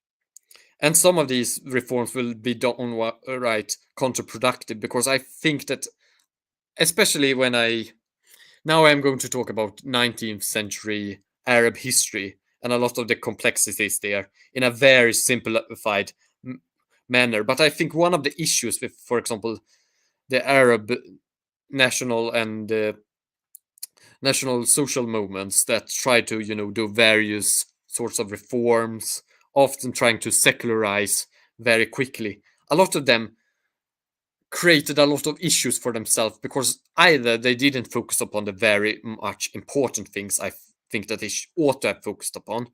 [SPEAKER 1] And some of these reforms will be downright counterproductive, because I think that, especially when now I'm going to talk about 19th century Arab history and a lot of the complexities there in a very simplified manner. But I think one of the issues with, for example, the Arab national and national social movements that try to, do various sorts of reforms, often trying to secularize very quickly. A lot of them created a lot of issues for themselves, because either they didn't focus upon the very much important things I think that they ought to have focused upon,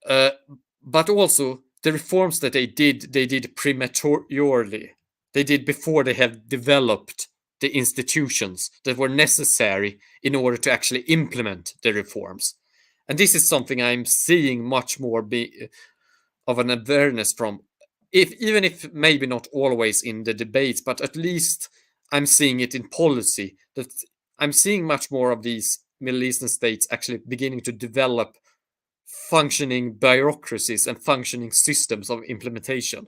[SPEAKER 1] but also the reforms that they did prematurely. They did before they have developed the institutions that were necessary in order to actually implement the reforms. And this is something I'm seeing much more of an awareness from, even if maybe not always in the debates, but at least I'm seeing it in policy, that I'm seeing much more of these Middle Eastern states actually beginning to develop functioning bureaucracies and functioning systems of implementation.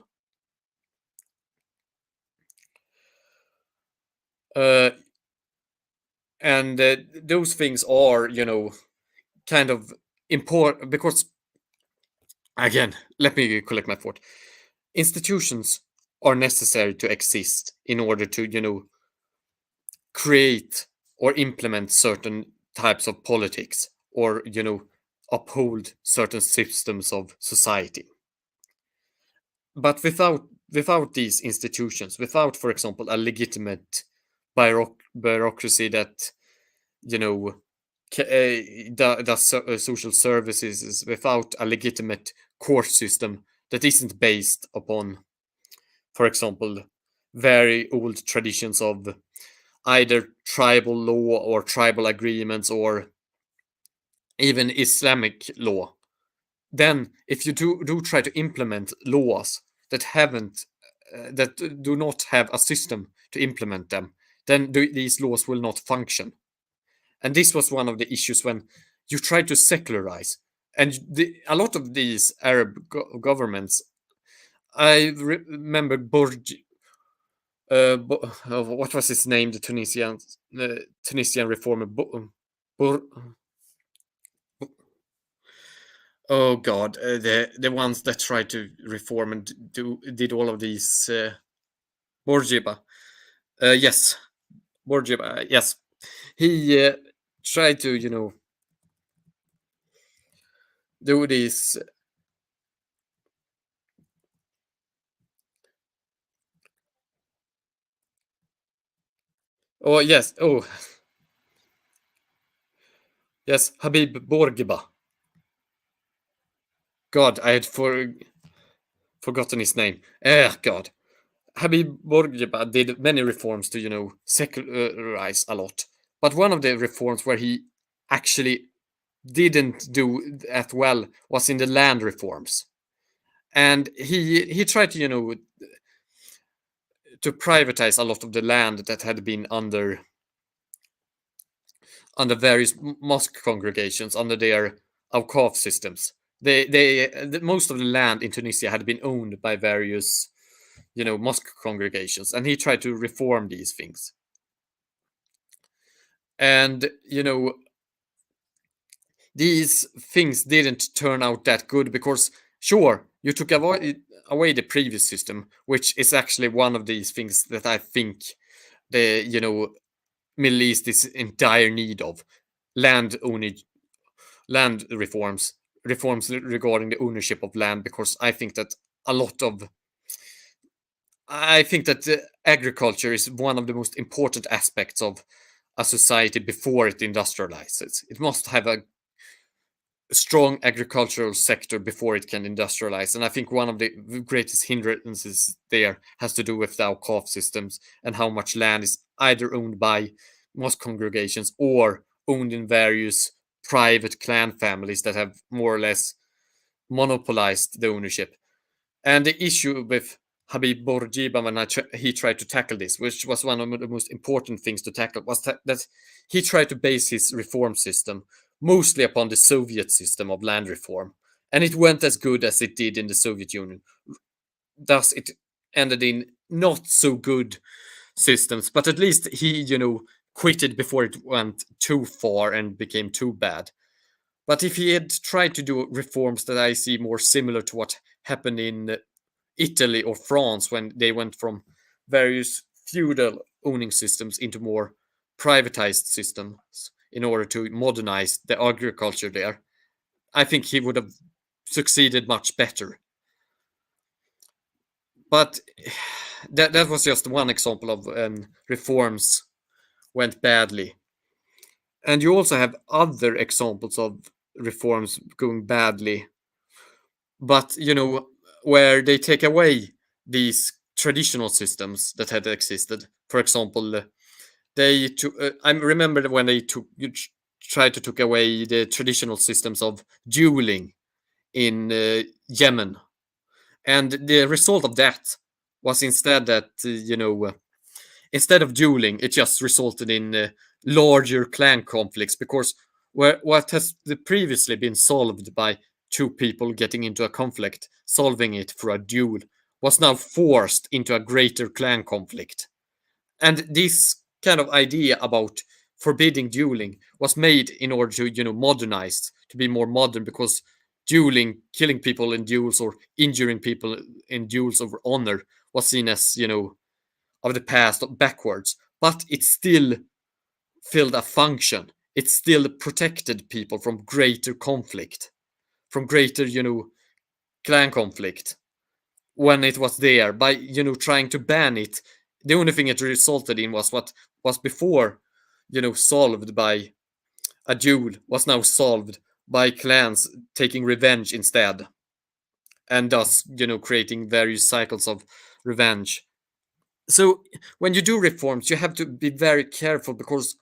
[SPEAKER 1] And those things are, kind of important, because, again, let me collect my thought. Institutions are necessary to exist in order to, create or implement certain types of politics, or, uphold certain systems of society. But without these institutions, without, for example, a legitimate bureaucracy that, does social services, without a legitimate court system that isn't based upon, for example, very old traditions of either tribal law or tribal agreements or even Islamic law, then if you do try to implement laws that haven't that do not have a system to implement them, then these laws will not function. And this was one of the issues when you try to secularize. And a lot of these Arab governments, I remember what was his name, the Tunisian reformer, oh God, the ones that tried to reform and did all of these, Bourguiba, yes, Bourguiba, yes, he tried to, do these. Oh yes, oh yes, Habib Bourguiba. God, I had forgotten his name. God. Habib Bourguiba did many reforms to, secularize a lot. But one of the reforms where he actually didn't do that well was in the land reforms. And he tried to, to privatize a lot of the land that had been under various mosque congregations, under their awqaf systems. Most of the land in Tunisia had been owned by various, mosque congregations, and he tried to reform these things. And, these things didn't turn out that good, because, sure, you took away the previous system, which is actually one of these things that I think the, Middle East is in dire need of: land reforms regarding the ownership of land, because I think that agriculture is one of the most important aspects of a society before it industrializes. It must have a strong agricultural sector before it can industrialize. And I think one of the greatest hindrances there has to do with the awqaf systems, and how much land is either owned by mosque congregations or owned in various private clan families that have more or less monopolized the ownership. And the issue with Habib Bourguiba, when he tried to tackle this, which was one of the most important things to tackle, was that he tried to base his reform system mostly upon the Soviet system of land reform. and it went as good as it did in the Soviet Union. Thus, it ended in not so good systems, but at least he, quitted before it went too far and became too bad. But if he had tried to do reforms that I see more similar to what happened in Italy or France when they went from various feudal owning systems into more privatized systems in order to modernize the agriculture there, I think he would have succeeded much better. But that was just one example of reforms went badly. And you also have other examples of reforms going badly, but where they take away these traditional systems that had existed. For example, they took. I remember when they tried to take away the traditional systems of dueling in Yemen, and the result of that was instead that instead of dueling, it just resulted in larger clan conflicts because what has previously been solved by two people getting into a conflict, solving it through a duel, was now forced into a greater clan conflict. And this kind of idea about forbidding dueling was made in order to, modernize, to be more modern, because dueling, killing people in duels or injuring people in duels over honor was seen as, of the past backwards. But it still filled a function. It still protected people from greater conflict, from greater, clan conflict when it was there. By, trying to ban it, the only thing it resulted in was what was before, solved by a duel was now solved by clans taking revenge instead. And thus, creating various cycles of revenge. So when you do reforms, you have to be very careful because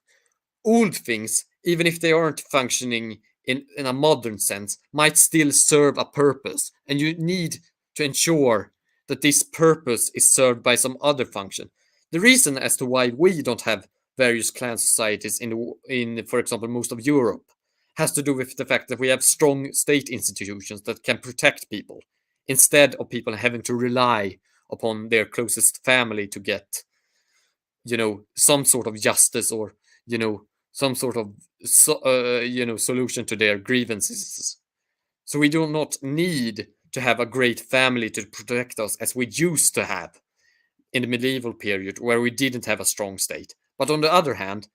[SPEAKER 1] old things, even if they aren't functioning in a modern sense, might still serve a purpose. And you need to ensure that this purpose is served by some other function. The reason as to why we don't have various clan societies in for example, most of Europe has to do with the fact that we have strong state institutions that can protect people instead of people having to rely upon their closest family to get, some sort of justice or, some sort of, solution to their grievances. So we do not need to have a great family to protect us as we used to have in the medieval period where we didn't have a strong state. But on the other hand,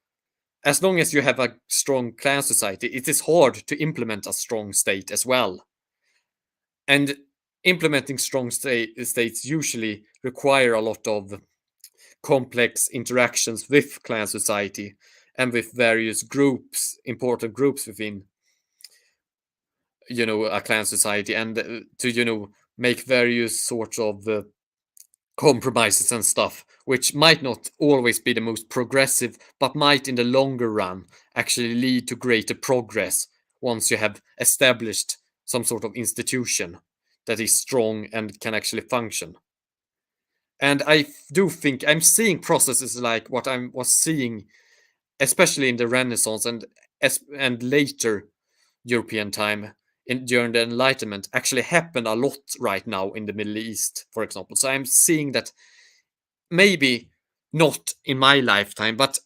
[SPEAKER 1] as long as you have a strong clan society, it is hard to implement a strong state as well. And implementing strong states usually require a lot of complex interactions with clan society and with various groups, important groups within, a clan society, and to, make various sorts of compromises and stuff, which might not always be the most progressive, but might in the longer run actually lead to greater progress once you have established some sort of institution that is strong and can actually function. And I do think I'm seeing processes like what I was seeing, especially in the Renaissance and later European time during the Enlightenment, actually happen a lot right now in the Middle East, for example. So I'm seeing that maybe not in my lifetime, but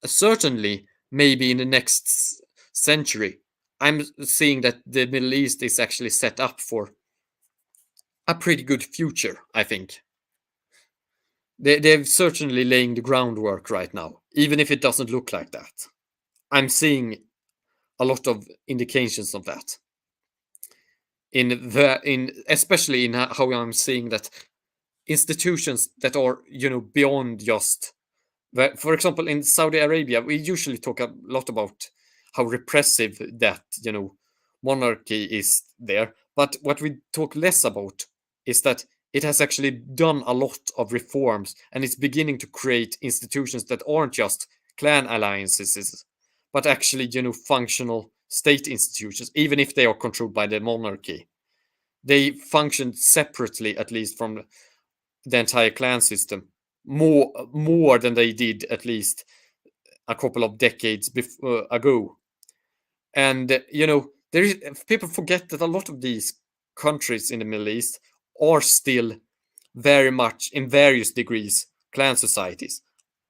[SPEAKER 1] certainly maybe in the next century, I'm seeing that the Middle East is actually set up for a pretty good future, I think. They're certainly laying the groundwork right now, even if it doesn't look like that. I'm seeing a lot of indications of that. In especially in how I'm seeing that institutions that are, beyond just, for example, in Saudi Arabia, we usually talk a lot about how repressive that, monarchy is there. But what we talk less about is that it has actually done a lot of reforms and it's beginning to create institutions that aren't just clan alliances, but actually, functional state institutions, even if they are controlled by the monarchy. They function separately, at least from the entire clan system, more than they did at least a couple of decades ago. And people forget that a lot of these countries in the Middle East are still very much in various degrees clan societies.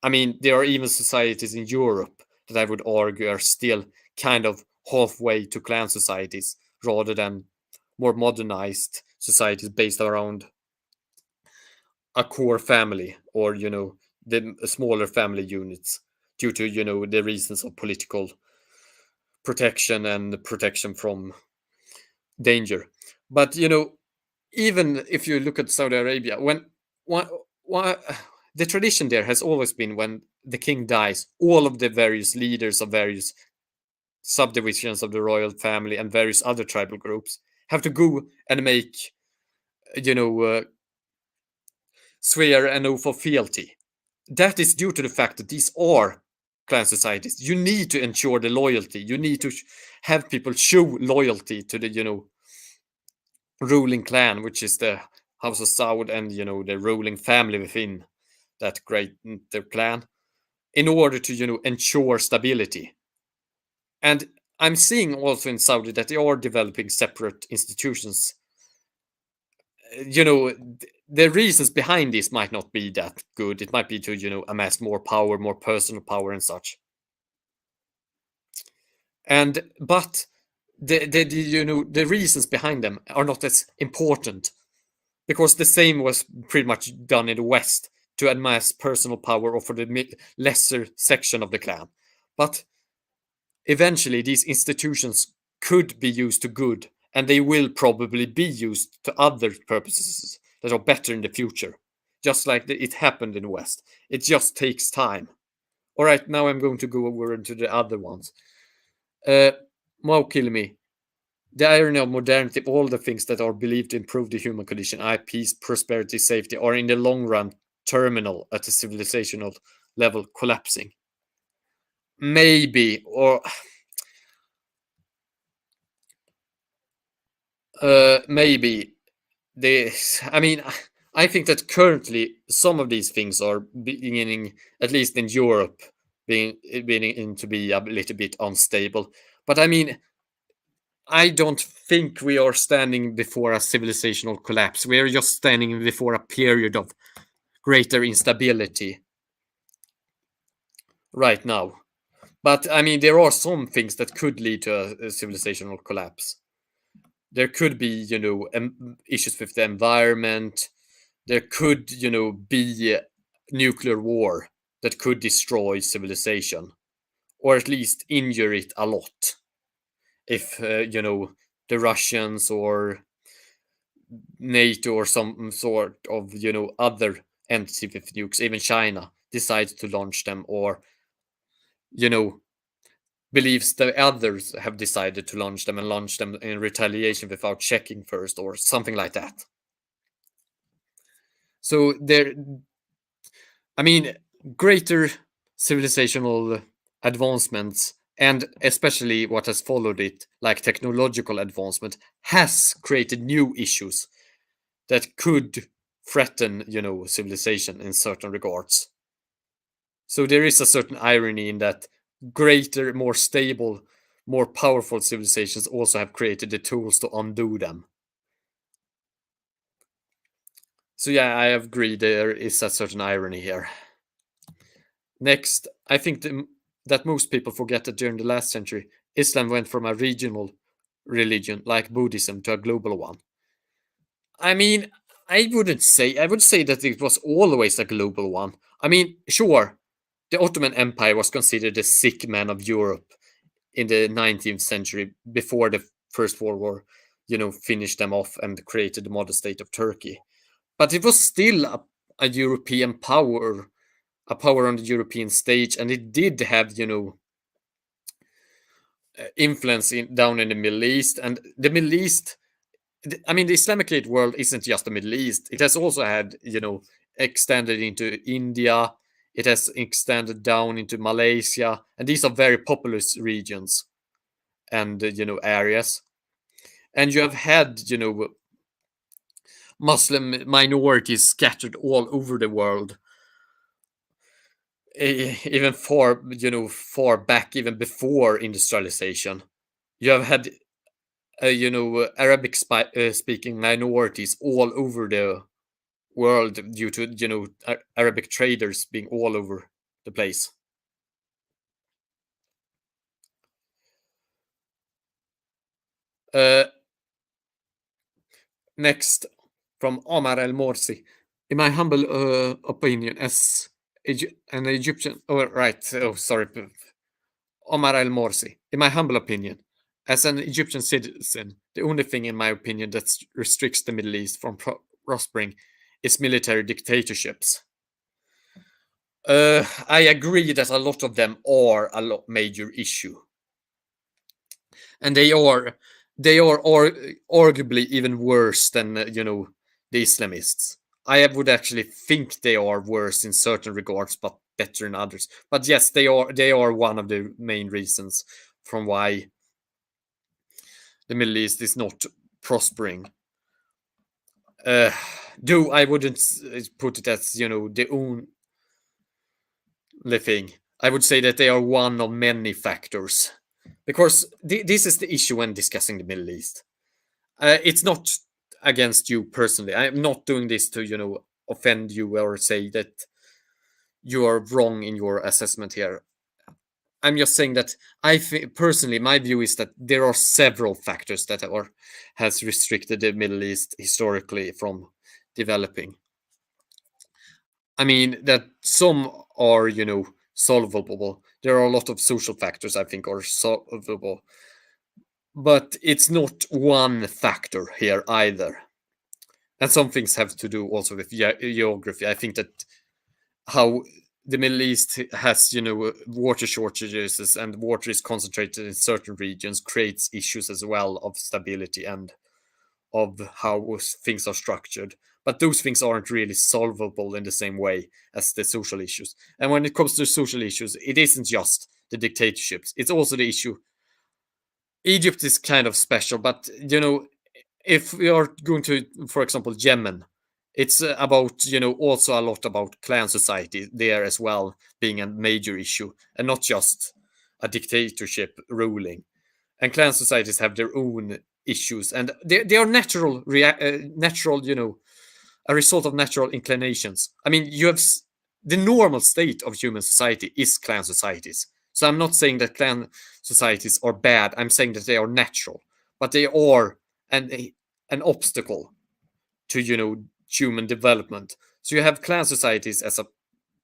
[SPEAKER 1] I mean, there are even societies in Europe that I would argue are still kind of halfway to clan societies rather than more modernized societies based around a core family or, the smaller family units due to, the reasons of political protection and protection from danger. But, even if you look at Saudi Arabia, one, one, the tradition there has always been when the king dies, all of the various leaders of various subdivisions of the royal family and various other tribal groups have to go and make, you know, uh, swear an oath of fealty. That is due to the fact that these are clan societies. You need to ensure the loyalty. You need to have people show loyalty to the, ruling clan, which is the House of Saud and, the ruling family within that great the clan, in order to, ensure stability. And I'm seeing also in Saudi that they are developing separate institutions. The reasons behind this might not be that good. It might be to, amass more power, more personal power, and such. But the reasons behind them are not as important because the same was pretty much done in the West to amass personal power or for the lesser section of the clan. But eventually, these institutions could be used to good, and they will probably be used to other purposes that are better in the future, just like it happened in the West. It just takes time. All right, now I'm going to go over into the other ones. Maukilmi, the irony of modernity, all the things that are believed to improve the human condition, peace, prosperity, safety, are in the long run terminal at a civilizational level collapsing. Maybe, or maybe I mean, I think that currently some of these things are beginning, at least in Europe, beginning to be a little bit unstable. But I mean, I don't think we are standing before a civilizational collapse. We are just standing before a period of greater instability right now. But I mean, there are some things that could lead to a civilizational collapse. There could be, issues with the environment. There could, be nuclear war that could destroy civilization, or at least injure it a lot. If, the Russians or NATO or some sort of, other entity with nukes, even China, decides to launch them, or, you know, believes the others have decided to launch them and launch them in retaliation without checking first, or something like that. So I mean, greater civilizational advancements, and especially what has followed it, like technological advancement, has created new issues that could threaten, civilization in certain regards. So there is a certain irony in that greater, more stable, more powerful civilizations also have created the tools to undo them. So yeah, I agree there is a certain irony here. Next, I think that most people forget that during the last century, Islam went from a regional religion like Buddhism to a global one. I mean, I would say that it was always a global one. I mean, sure, the Ottoman Empire was considered the sick man of Europe in the 19th century before the First World War, finished them off and created the modern state of Turkey. But it was still a European power, a power on the European stage, and it did have, influence down in the Middle East. And the Middle East, I mean, the Islamic world isn't just the Middle East. It has also had, extended into India. It has extended down into Malaysia, and these are very populous regions and areas. And you have had, Muslim minorities scattered all over the world, even far back, even before industrialization. You have had Arabic speaking minorities all over the world due to Arabic traders being all over the place. Uh, Next, from Omar El Morsi. In my humble opinion, as an Egyptian, oh right, oh sorry, Omar El Morsi. In my humble opinion, as an Egyptian citizen, the only thing, in my opinion, that restricts the Middle East from prospering is military dictatorships. I agree that a lot of them are a major issue, and they are arguably even worse than the Islamists. I would actually think they are worse in certain regards, but better in others. But yes, they are one of the main reasons from why the Middle East is not prospering. Though I wouldn't put it as the only thing. I would say that they are one of many factors, because this is the issue when discussing the Middle East. It's not against you personally. I'm not doing this to offend you or say that you are wrong in your assessment here. I'm just saying that I think personally, my view is that there are several factors that has restricted the Middle East historically from developing. I mean that some are solvable. There are a lot of social factors I think are solvable, but it's not one factor here either. And some things have to do also with geography. I think that how the Middle East has, water shortages and water is concentrated in certain regions creates issues as well of stability and of how things are structured. But those things aren't really solvable in the same way as the social issues. And when it comes to social issues, it isn't just the dictatorships, it's also the issue. Egypt is kind of special, but if we are going to, for example, Yemen, it's about also a lot about clan society there as well being a major issue, and not just a dictatorship ruling. And clan societies have their own issues, and they are natural, a result of natural inclinations. I mean, you have the normal state of human society is clan societies. So I'm not saying that clan societies are bad. I'm saying that they are natural, but they are an obstacle to human development. So you have clan societies as a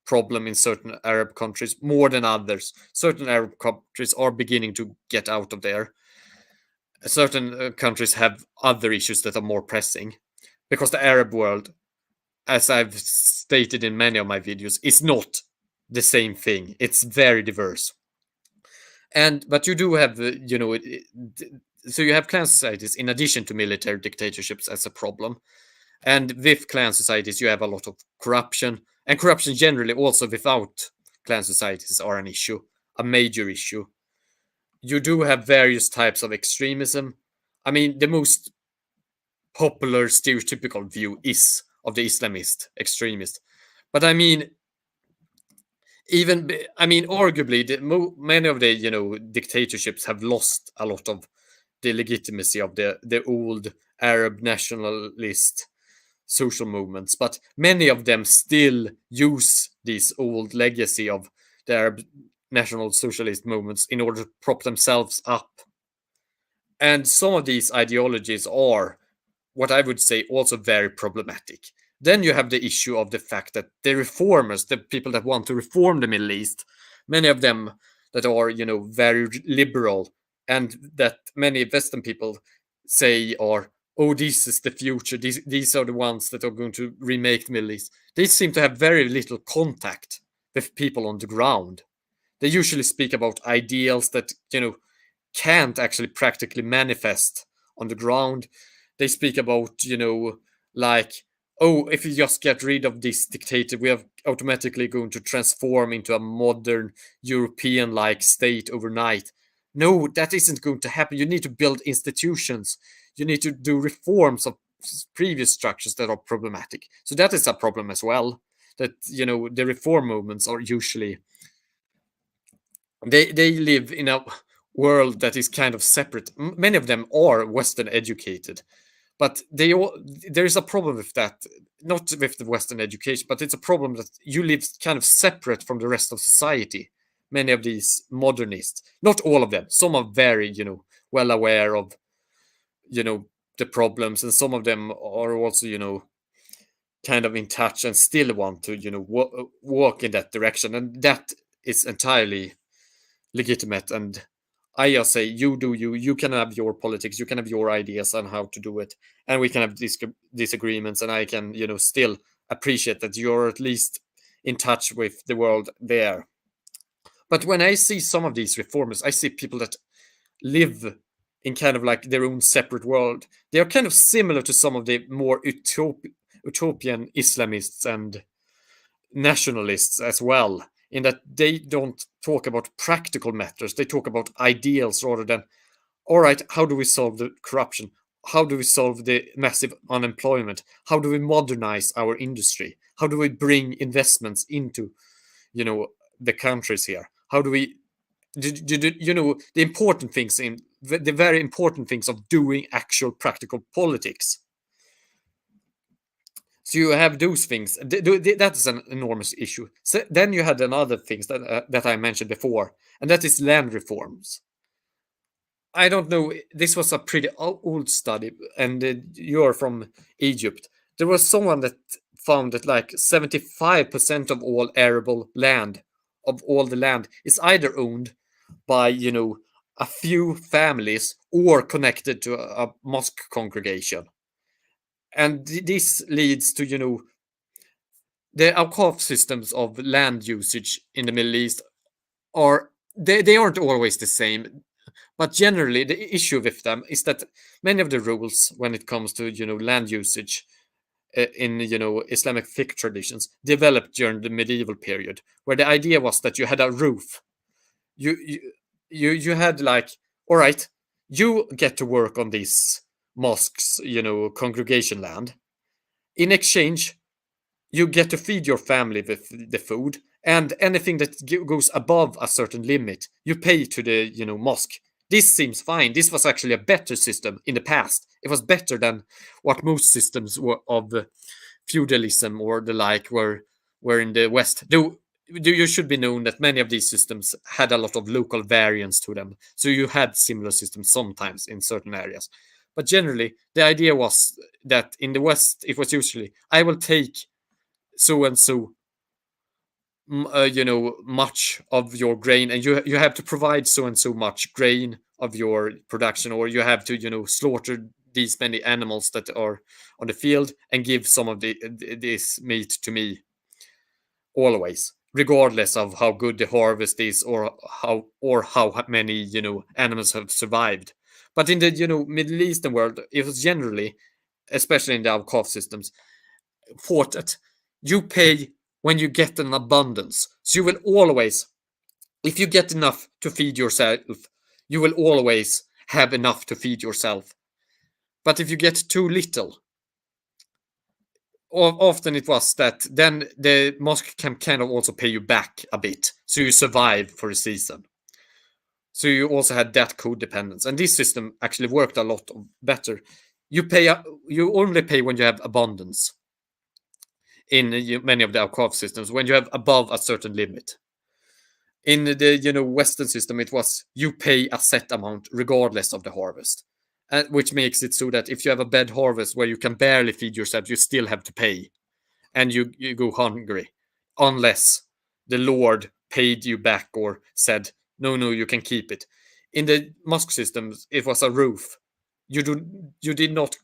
[SPEAKER 1] problem in certain Arab countries more than others. Certain Arab countries are beginning to get out of there. Certain countries have other issues that are more pressing, because the Arab world, as I've stated in many of my videos, is not the same thing. It's very diverse. But you do have so you have clan societies in addition to military dictatorships as a problem. And with clan societies, you have a lot of corruption, and corruption generally also without clan societies are an issue, a major issue. You do have various types of extremism. I mean, the most popular stereotypical view is of the Islamist extremist. But I mean, arguably, many of the dictatorships have lost a lot of the legitimacy of the old Arab nationalist social movements, but many of them still use this old legacy of the Arab national socialist movements in order to prop themselves up. And some of these ideologies are, what I would say, also very problematic. Then you have the issue of the fact that the reformers, the people that want to reform the Middle East, many of them that are, very liberal, and that many Western people say are, oh, this is the future. These are the ones that are going to remake the Middle East. They seem to have very little contact with people on the ground. They usually speak about ideals that, can't actually practically manifest on the ground. They speak about, like, oh, if you just get rid of this dictator, we are automatically going to transform into a modern European like state overnight. No, that isn't going to happen. You need to build institutions. You need to do reforms of previous structures that are problematic. So that is a problem as well. That the reform movements are usually they live in a world that is kind of separate. Many of them are Western educated, but there is a problem with that. Not with the Western education, but it's a problem that you live kind of separate from the rest of society. Many of these modernists, not all of them, some are very, well aware of, you know, the problems, and some of them are also, kind of in touch and still want to, walk in that direction, and that is entirely legitimate. And I just say, you do you. You can have your politics, you can have your ideas on how to do it, and we can have disagreements. And I can, still appreciate that you're at least in touch with the world there. But when I see some of these reformers, I see people that live in kind of like their own separate world. They are kind of similar to some of the more utopian Islamists and nationalists as well, in that they don't talk about practical matters. They talk about ideals rather than, all right, how do we solve the corruption? How do we solve the massive unemployment? How do we modernize our industry? How do we bring investments into, the countries here? How do we, the important things in the very important things of doing actual practical politics? So you have those things. That is an enormous issue. So then you had another things that I mentioned before, and that is land reforms. I don't know. This was a pretty old study, and you're from Egypt. There was someone that found that like 75% of all arable land, of all the land, is either owned by, a few families or connected to a mosque congregation. And this leads to, the Awqaf systems of land usage in the Middle East are, they aren't always the same, but generally the issue with them is that many of the rules when it comes to, land usage in, Islamic fiqh traditions developed during the medieval period, where the idea was that you had a roof. You had like, all right, you get to work on these mosques, congregation land. In exchange, you get to feed your family with the food, and anything that goes above a certain limit, you pay to the, mosque. This seems fine. This was actually a better system in the past. It was better than what most systems were of feudalism or the like were in the West. Though you should be known that many of these systems had a lot of local variance to them. So you had similar systems sometimes in certain areas. But generally, the idea was that in the West, it was usually, I will take so and so, much of your grain, and you have to provide so and so much grain of your production, or you have to, slaughter these many animals that are on the field and give some of this meat to me, always, regardless of how good the harvest is, or how many, animals have survived. But in the, Middle Eastern world, it was generally, especially in the Awqaf systems, thought that you pay when you get an abundance. So you will always, if you get enough to feed yourself, you will always have enough to feed yourself. But if you get too little, often it was that then the mosque can kind of also pay you back a bit, so you survive for a season. So you also had that codependence, and this system actually worked a lot better. You only pay when you have abundance in many of the Awqaf systems, when you have above a certain limit. In the, Western system, it was you pay a set amount regardless of the harvest, which makes it so that if you have a bad harvest where you can barely feed yourself, you still have to pay, and you go hungry, unless the Lord paid you back or said, no, you can keep it. In the mosque systems, it was a roof. You did not,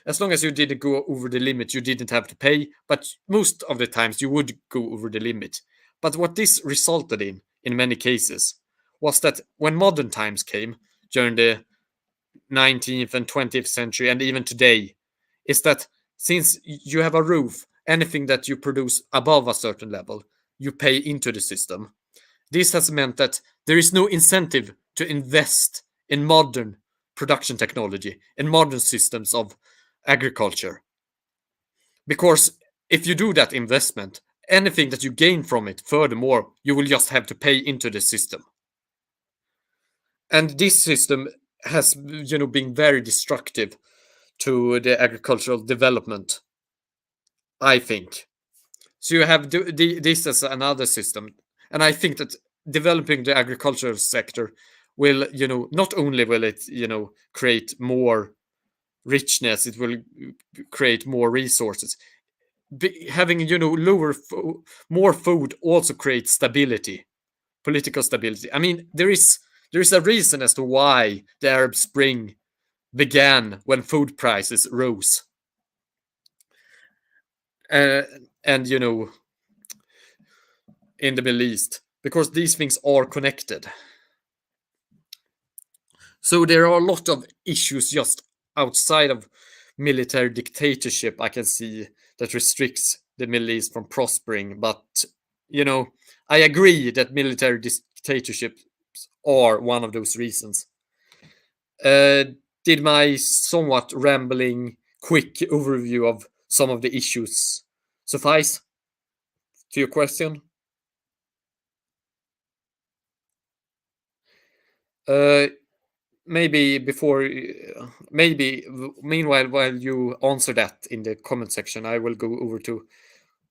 [SPEAKER 1] as long as you didn't go over the limit, you didn't have to pay. But most of the times, you would go over the limit. But what this resulted in many cases, was that when modern times came during the 19th and 20th century, and even today, is that since you have a roof, anything that you produce above a certain level, you pay into the system. This has meant that there is no incentive to invest in modern production technology, in modern systems of agriculture. Because if you do that investment, anything that you gain from it, furthermore, you will just have to pay into the system. And this system has, been very destructive to the agricultural development, I think. So you have this as another system, and I think that developing the agricultural sector will, not only will it, create more richness, it will create more resources. Having, more food also creates stability, political stability. I mean, there is a reason as to why the Arab Spring began when food prices rose. Uh, and in the Middle East, because these things are connected. So there are a lot of issues just outside of military dictatorship I can see that restricts the Middle East from prospering. But, I agree that military dictatorships are one of those reasons. Uh, did my somewhat rambling, quick overview of some of the issues suffice to your question? Uh, maybe before, maybe meanwhile, while you answer that in the comment section, I will go over to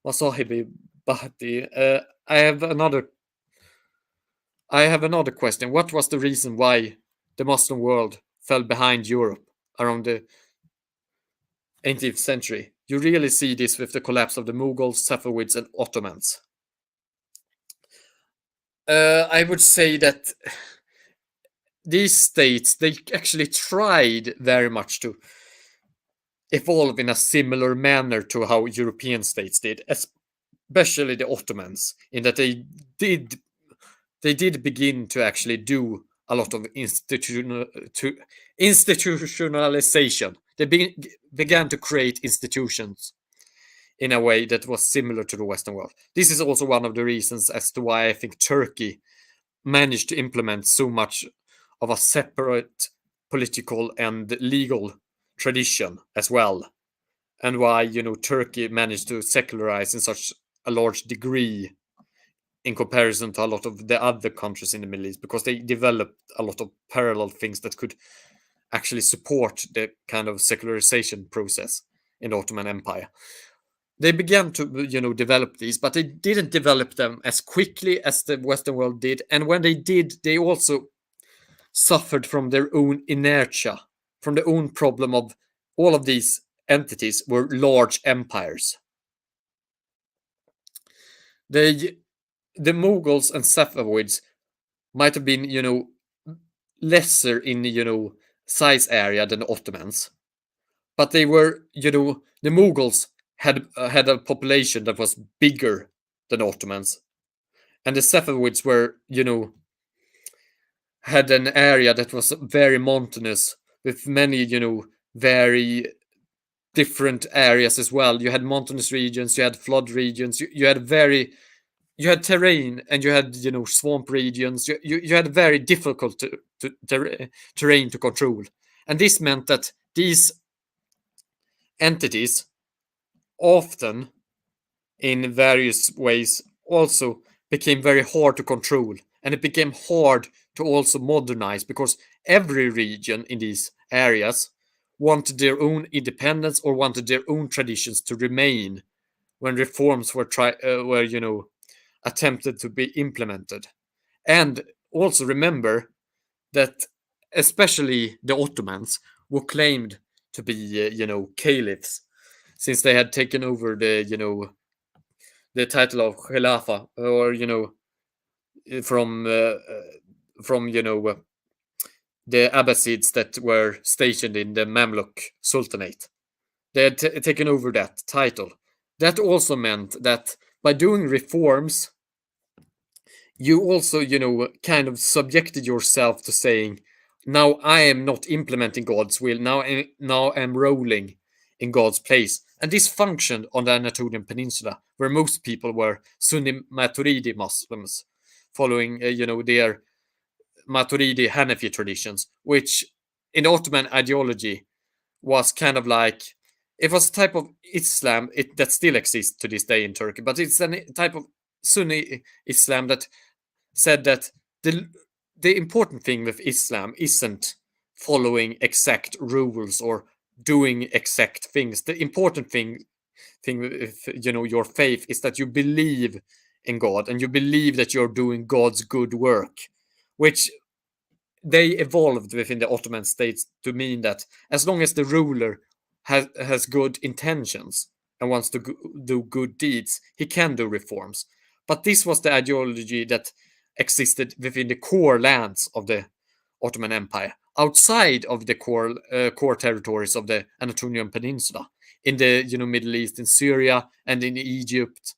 [SPEAKER 1] Masahibi Bahati. I have another question. What was the reason why the Muslim world fell behind Europe around the 18th century? You really see this with the collapse of the Mughals, Safavids, and Ottomans. I would say that these states, they actually tried very much to evolve in a similar manner to how European states did, especially the Ottomans, in that they did begin to actually do a lot of institutionalization. They began to create institutions in a way that was similar to the Western world. This is also one of the reasons as to why I think Turkey managed to implement so much of a separate political and legal tradition as well, and why Turkey managed to secularize in such a large degree in comparison to a lot of the other countries in the Middle East, because they developed a lot of parallel things that could actually support the kind of secularization process in the Ottoman Empire. They began to develop these, but they didn't develop them as quickly as the Western world did. And when they did, they also suffered from their own inertia, from the own problem of all of these entities were large empires. The Mughals and Safavids might have been, lesser in, size area than the Ottomans, but they were, the Mughals had a population that was bigger than the Ottomans, and the Safavids were, had an area that was very mountainous with many, very different areas as well. You had mountainous regions, you had flood regions, you had terrain, and you had swamp regions. You had very difficult terrain to control, and this meant that these entities often, in various ways, also became very hard to control, and it became hard to also modernize, because every region in these areas wanted their own independence or wanted their own traditions to remain when reforms were attempted to be implemented. And also remember that especially the Ottomans were claimed to be caliphs, since they had taken over the title of Khilafah, or from from the Abbasids that were stationed in the Mamluk Sultanate. They had taken over that title. That also meant that by doing reforms, you also, kind of subjected yourself to saying, now I am not implementing God's will. Now I'm rolling in God's place. And this functioned on the Anatolian Peninsula, where most people were Sunni Maturidi Muslims, following, their Maturidi Hanafi traditions, which in the Ottoman ideology was kind of like, it was a type of Islam that still exists to this day in Turkey, but it's a type of Sunni Islam that said that the the important thing with Islam isn't following exact rules or doing exact things. The important thing with your faith is that you believe in God and you believe that you're doing God's good work, which they evolved within the Ottoman states to mean that as long as the ruler has good intentions and wants to do good deeds, he can do reforms. But this was the ideology that existed within the core lands of the Ottoman Empire, outside of the core territories of the Anatolian Peninsula, in the Middle East, in Syria and in Egypt,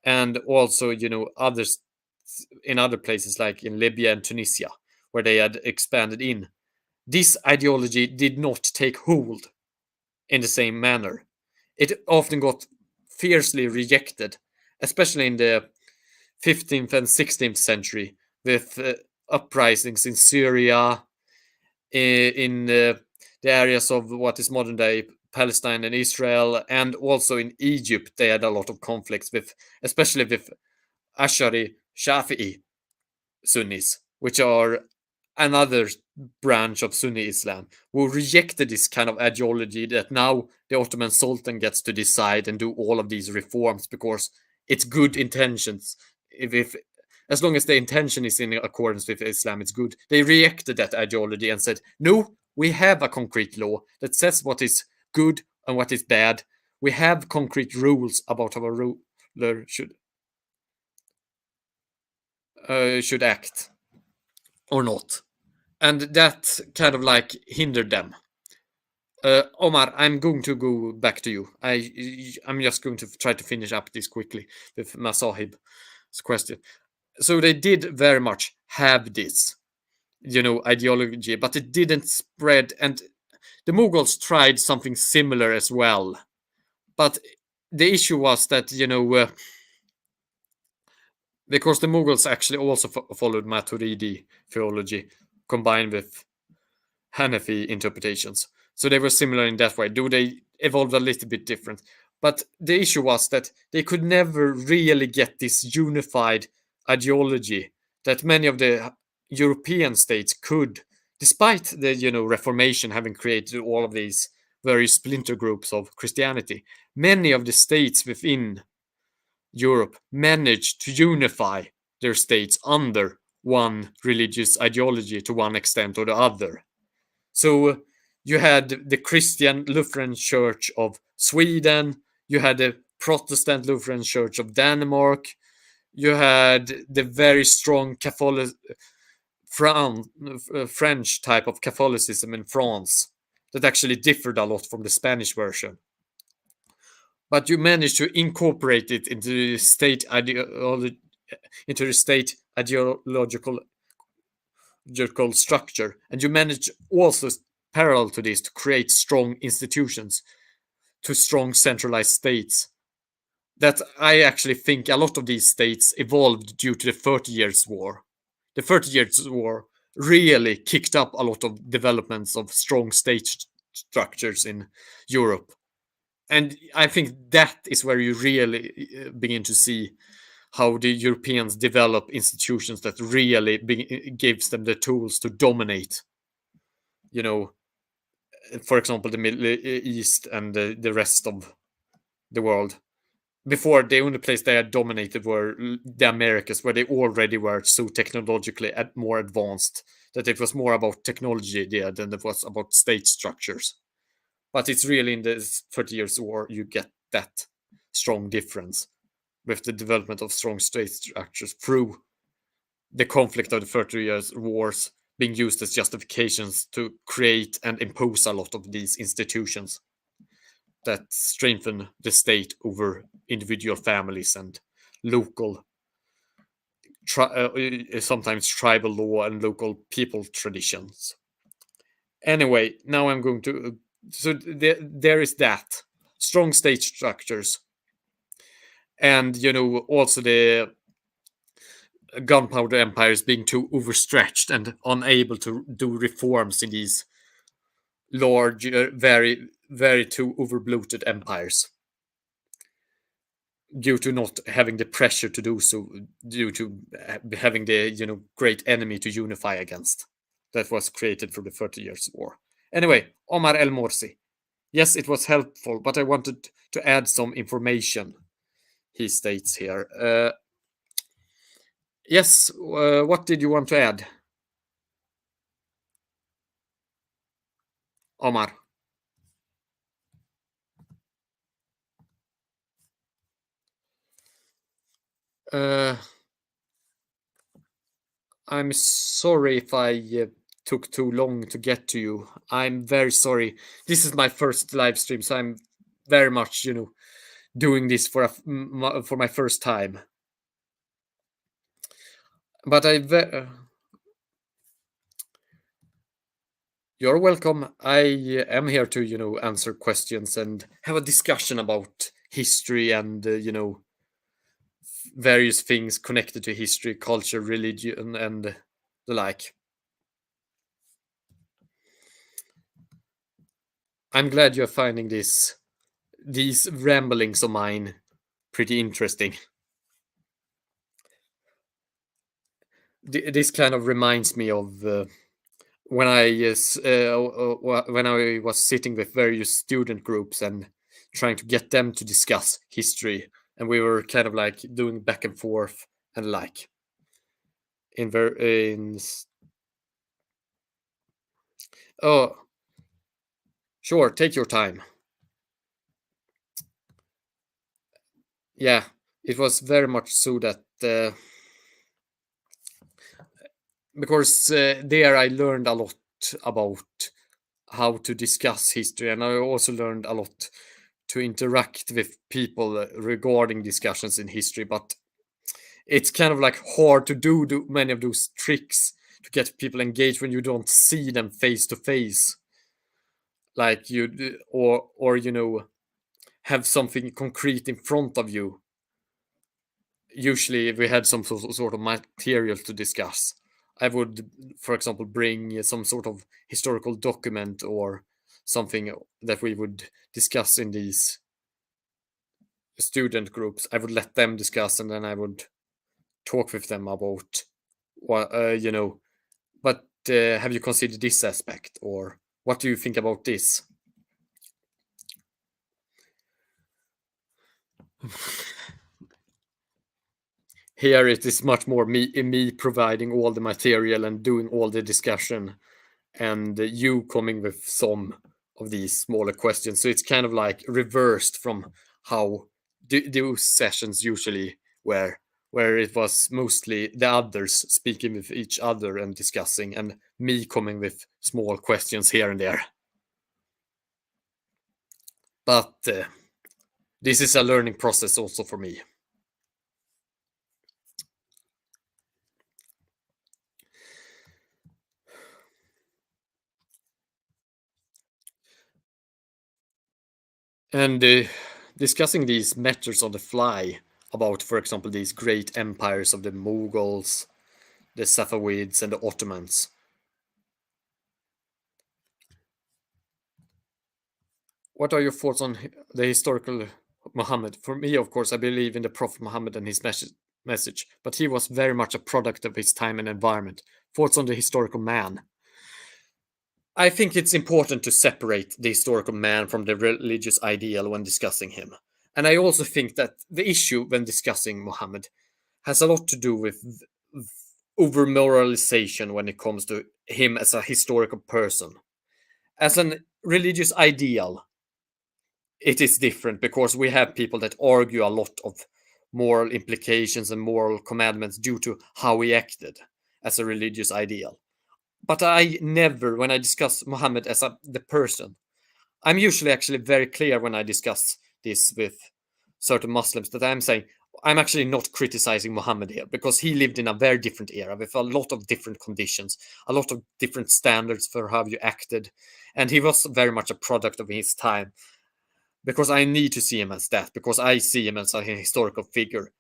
[SPEAKER 1] and also others in other places like in Libya and Tunisia, where they had expanded in. This ideology did not take hold in the same manner. It often got fiercely rejected, especially in the 15th and 16th century, with uprisings in Syria, in the areas of what is modern day Palestine and Israel, and also in Egypt. They had a lot of conflicts with, especially with Ash'ari Shafi'i Sunnis, which are another branch of Sunni Islam, who rejected this kind of ideology that now the Ottoman Sultan gets to decide and do all of these reforms because it's good intentions. If as long as the intention is in accordance with Islam, it's good. They rejected that ideology and said, no, we have a concrete law that says what is good and what is bad. We have concrete rules about how a ruler should act or not. And that kind of like hindered them. Omar, I'm going to go back to you. I'm just going to try to finish up this quickly with Masahib's question. So they did very much have this, ideology, but it didn't spread. And the Mughals tried something similar as well. But the issue was that, because the Mughals actually also followed Maturidi theology combined with Hanafi interpretations. So they were similar in that way. Do they evolve a little bit different? But the issue was that they could never really get this unified ideology that many of the European states could, despite the Reformation having created all of these various splinter groups of Christianity. Many of the states within Europe managed to unify their states under one religious ideology to one extent or the other. So you had the Christian Lutheran Church of Sweden, you had the Protestant Lutheran Church of Denmark, you had the very strong French type of Catholicism in France that actually differed a lot from the Spanish version. But you managed to incorporate it into the state ideological structure, and you manage also parallel to this to create strong institutions, to strong centralized states. That I actually think a lot of these states evolved due to the 30 Years' War. The 30 Years' War really kicked up a lot of developments of strong state structures in Europe. And I think that is where you really begin to see how the Europeans develop institutions that really gives them the tools to dominate, for example, the Middle East and the rest of the world. Before, the only place they had dominated were the Americas, where they already were so technologically more advanced that it was more about technology there than it was about state structures. But it's really in the 30 Years' War you get that strong difference with the development of strong state structures through the conflict of the 30 Years' Wars being used as justifications to create and impose a lot of these institutions that strengthen the state over individual families and local, sometimes tribal law and local people traditions. Anyway, now I'm going to. So there is that strong state structures, and also the gunpowder empires being too overstretched and unable to do reforms in these large, very, very too overbloated empires. due to not having the pressure to do so, due to having the great enemy to unify against that was created for the 30 Years' War. Anyway, Omar El Morsi. Yes, it was helpful, but I wanted to add some information, he states here. Yes, what did you want to add, Omar? Uh, I'm sorry if I took too long to get to you. I'm very sorry. This is my first live stream, so I'm very much, doing this for my first time. But you're welcome. I am here to, answer questions and have a discussion about history and, various things connected to history, culture, religion, and the like. I'm glad you're finding these ramblings of mine pretty interesting. This kind of reminds me of when when I was sitting with various student groups and trying to get them to discuss history, and we were kind of like doing back and forth and like in ver in oh, sure, take your time. Yeah, it was very much so that because there I learned a lot about how to discuss history, and I also learned a lot to interact with people regarding discussions in history. But it's kind of like hard to do many of those tricks to get people engaged when you don't see them face to face, like or have something concrete in front of you. Usually, if we had some sort of material to discuss, I would, for example, bring some sort of historical document or something that we would discuss in these student groups. I would let them discuss, and then I would talk with them about what But have you considered this aspect, or what do you think about this? Here it is much more me providing all the material and doing all the discussion, and you coming with some of these smaller questions. So it's kind of like reversed from how those sessions usually were, where it was mostly the others speaking with each other and discussing, and me coming with small questions here and there. But this is a learning process also for me. And discussing these matters on the fly about, for example, these great empires of the Mughals, the Safavids, and the Ottomans. What are your thoughts on the historical Muhammad? For me, of course, I believe in the Prophet Muhammad and his message, but he was very much a product of his time and environment. Thoughts on the historical man? I think it's important to separate the historical man from the religious ideal when discussing him. And I also think that the issue when discussing Muhammad has a lot to do with over moralization when it comes to him as a historical person. As an religious ideal, it is different because we have people that argue a lot of moral implications and moral commandments due to how he acted as a religious ideal. But I never, when I discuss Muhammad as the person, I'm usually actually very clear when I discuss this with certain Muslims that I'm saying I'm actually not criticizing Muhammad here because he lived in a very different era with a lot of different conditions, a lot of different standards for how you acted, and he was very much a product of his time. Because I need to see him as that, because I see him as a historical figure.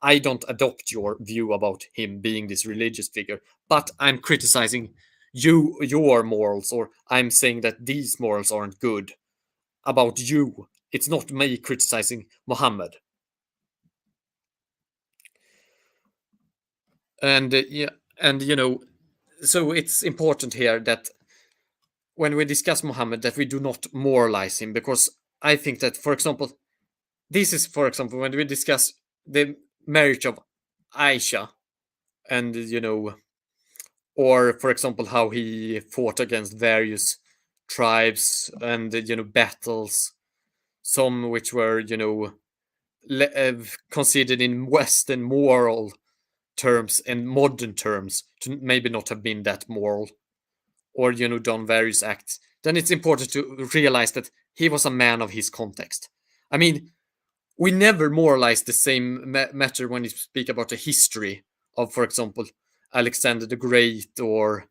[SPEAKER 1] I don't adopt your view about him being this religious figure, but I'm criticizing your morals, or I'm saying that these morals aren't good about you. It's not me criticizing Muhammad. And yeah, and so it's important here that when we discuss Muhammad, that we do not moralize him, because I think that, for example, this is, for example, when we discuss the marriage of Aisha, and or for example how he fought against various tribes, and battles, some which were considered in Western moral terms and modern terms to maybe not have been that moral, or done various acts, then it's important to realize that he was a man of his context. I mean, we never moralize the same matter when you speak about the history of, for example, Alexander the Great, or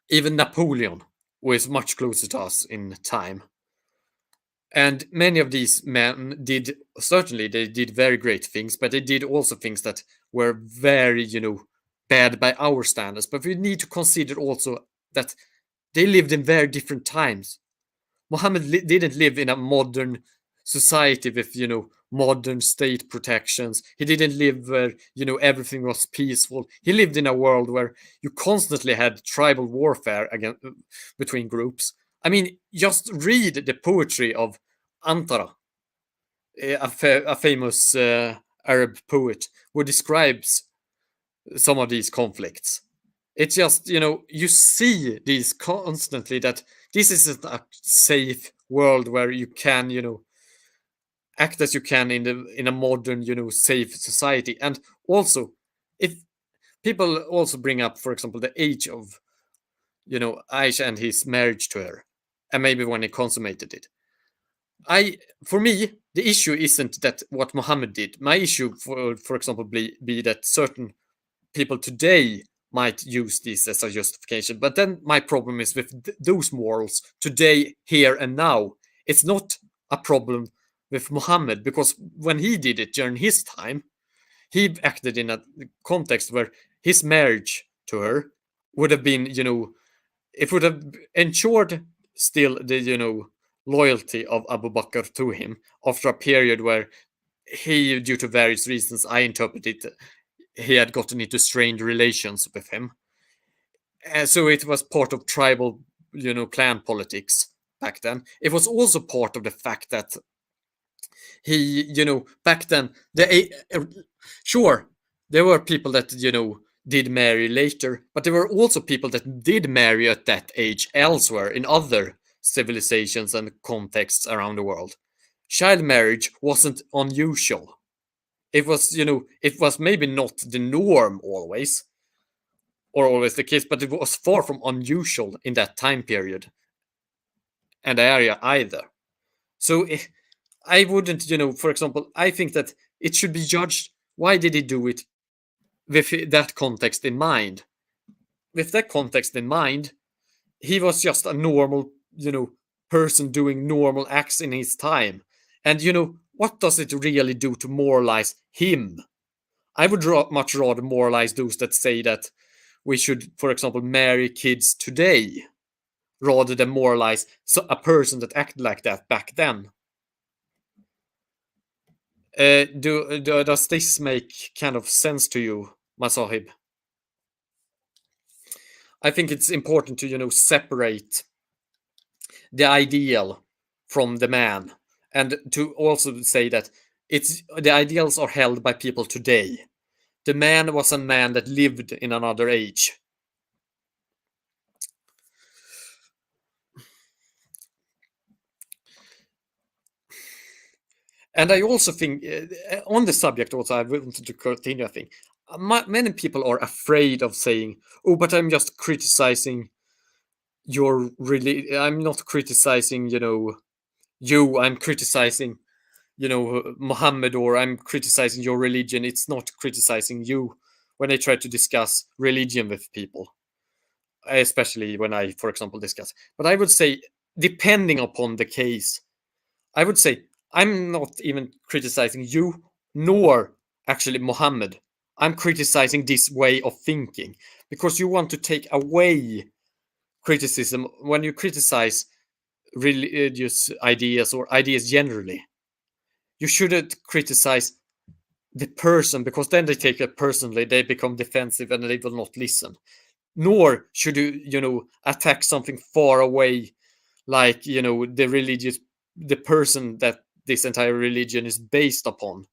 [SPEAKER 1] even Napoleon, who is much closer to us in time. And many of these men did, certainly they did very great things, but they did also things that were very, bad by our standards. But we need to consider also that they lived in very different times. Muhammad didn't live in a modern society with, modern state protections. He didn't live where, everything was peaceful. He lived in a world where you constantly had tribal warfare again between groups. I mean, just read the poetry of Antara, a famous Arab poet who describes some of these conflicts. It's just, you see these constantly, that this isn't a safe world where you can, act as you can in a modern, safe society. And also, if people also bring up, for example, the age of, Aisha and his marriage to her, and maybe when he consummated it. For me, the issue isn't that what Muhammad did. My issue, for example, be that certain people today might use this as a justification. But then my problem is with those morals today, here and now. It's not a problem with Muhammad, because when he did it during his time, he acted in a context where his marriage to her would have been, it would have ensured still the, loyalty of Abu Bakr to him after a period where he, due to various reasons, I interpret it, he had gotten into strained relations with him. And so it was part of tribal, clan politics back then. It was also part of the fact that he, back then, sure, there were people that, did marry later, but there were also people that did marry at that age elsewhere in other civilizations and contexts around the world. Child marriage wasn't unusual. It was, it was maybe not the norm always, or always the case, but it was far from unusual in that time period and area either. So I wouldn't, for example, I think that it should be judged. Why did he do it with that context in mind? With that context in mind, he was just a normal, person doing normal acts in his time. And, what does it really do to moralize him? I would much rather moralize those that say that we should, for example, marry kids today, rather than moralize a person that acted like that back then. Does this make kind of sense to you, Masahib? I think it's important to, separate the ideal from the man, and to also say that it's the ideals are held by people today. The man was a man that lived in another age. And I also think, on the subject, also, I wanted to continue. I think many people are afraid of saying, "Oh, but I'm just criticizing your really. I'm not criticizing, you. I'm criticizing, Muhammad, or I'm criticizing your religion. It's not criticizing you." When I try to discuss religion with people, especially when I, for example, discuss. But I would say, depending upon the case, I would say I'm not even criticizing you, nor actually Muhammad. I'm criticizing this way of thinking, because you want to take away criticism when you criticize religious ideas or ideas generally. You shouldn't criticize the person, because then they take it personally, they become defensive and they will not listen. Nor should you, attack something far away, like, the person that this entire religion is based upon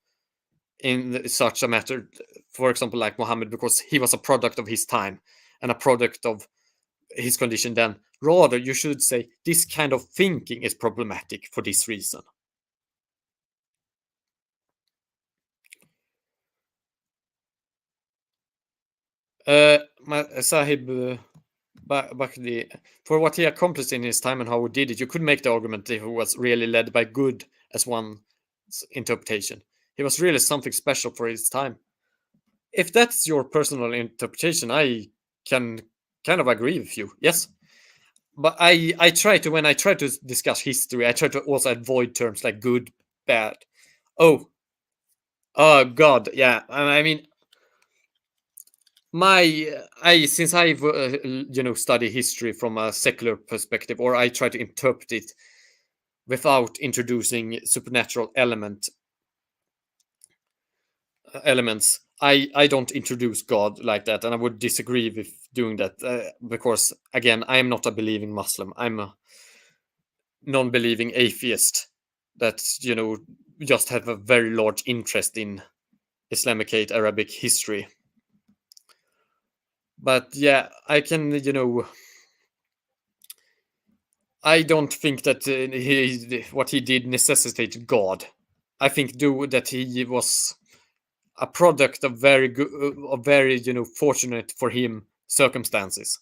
[SPEAKER 1] in such a matter. For example, like Muhammad, because he was a product of his time and a product of his condition then. Rather, you should say this kind of thinking is problematic for this reason. Sahib Bakdi, for what he accomplished in his time and how he did it, you could make the argument that he was really led by good as one interpretation. He was really something special for his time. If that's your personal interpretation, I can kind of agree with you. Yes, but I try to, when I try to discuss history, I try to also avoid terms like good, bad. Oh, oh God, yeah. I mean, I since I've study history from a secular perspective, or I try to interpret it without introducing supernatural elements. I don't introduce God like that, and I would disagree with doing that, because again, I am not a believing Muslim. I'm a non-believing atheist that just have a very large interest in Islamicate Arabic history. But yeah, I can, I don't think that what he did necessitated God. I think that he was a product of very good, of very fortunate for him circumstances.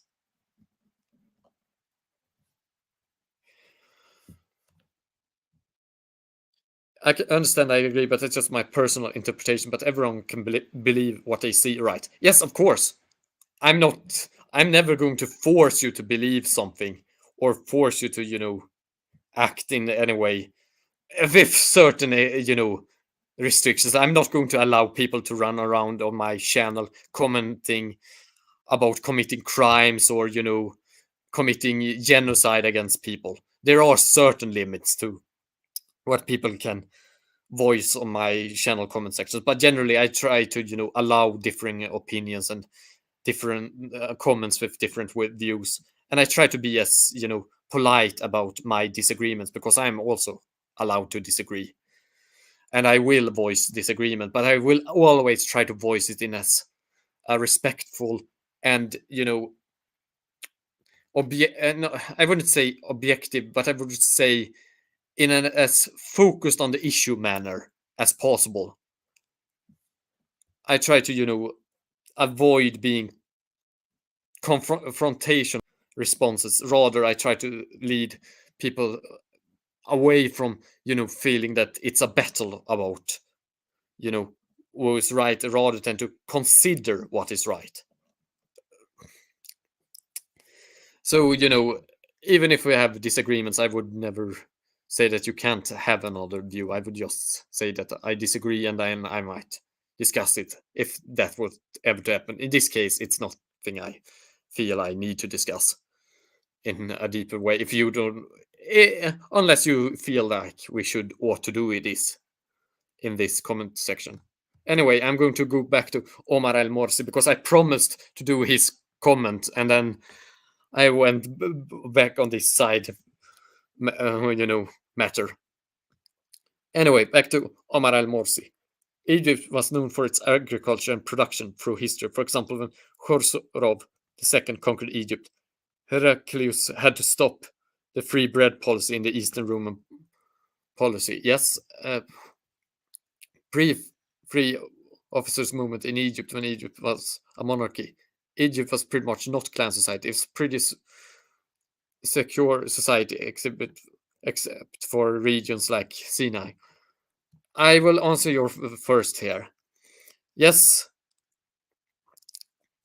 [SPEAKER 1] I can understand, I agree, but it's just my personal interpretation. But everyone can believe what they see, right? Yes, of course. I'm not. I'm never going to force you to believe something or force you to, act in any way with certain, restrictions. I'm not going to allow people to run around on my channel commenting about committing crimes or, committing genocide against people. There are certain limits to what people can voice on my channel comment sections, but generally I try to, allow differing opinions and different comments with different views, and I try to be as polite about my disagreements, because I'm also allowed to disagree, and I will voice disagreement, but I will always try to voice it in as a respectful and no, I wouldn't say objective, but I would say in an as focused on the issue manner as possible. I try to avoid being confrontation responses. Rather, I try to lead people away from feeling that it's a battle about who is right, rather than to consider what is right. So even if we have disagreements, I would never say that you can't have another view. I would just say that I disagree, and then I might discuss it if that would ever to happen. In this case, it's nothing I feel I need to discuss in a deeper way. If you don't, unless you feel like we should ought to do this in this comment section. Anyway, I'm going to go back to Omar El Morsi because I promised to do his comment, and then I went back on this side, matter. Anyway, back to Omar Al Morsi. Egypt was known for its agriculture and production through history. For example, when Khosrow II conquered Egypt, Heraclius had to stop the free bread policy in the Eastern Roman policy. Yes, pre-free officers movement in Egypt when Egypt was a monarchy. Egypt was pretty much not clan society. It's pretty secure society, except for regions like Sinai. I will answer your first here. Yes,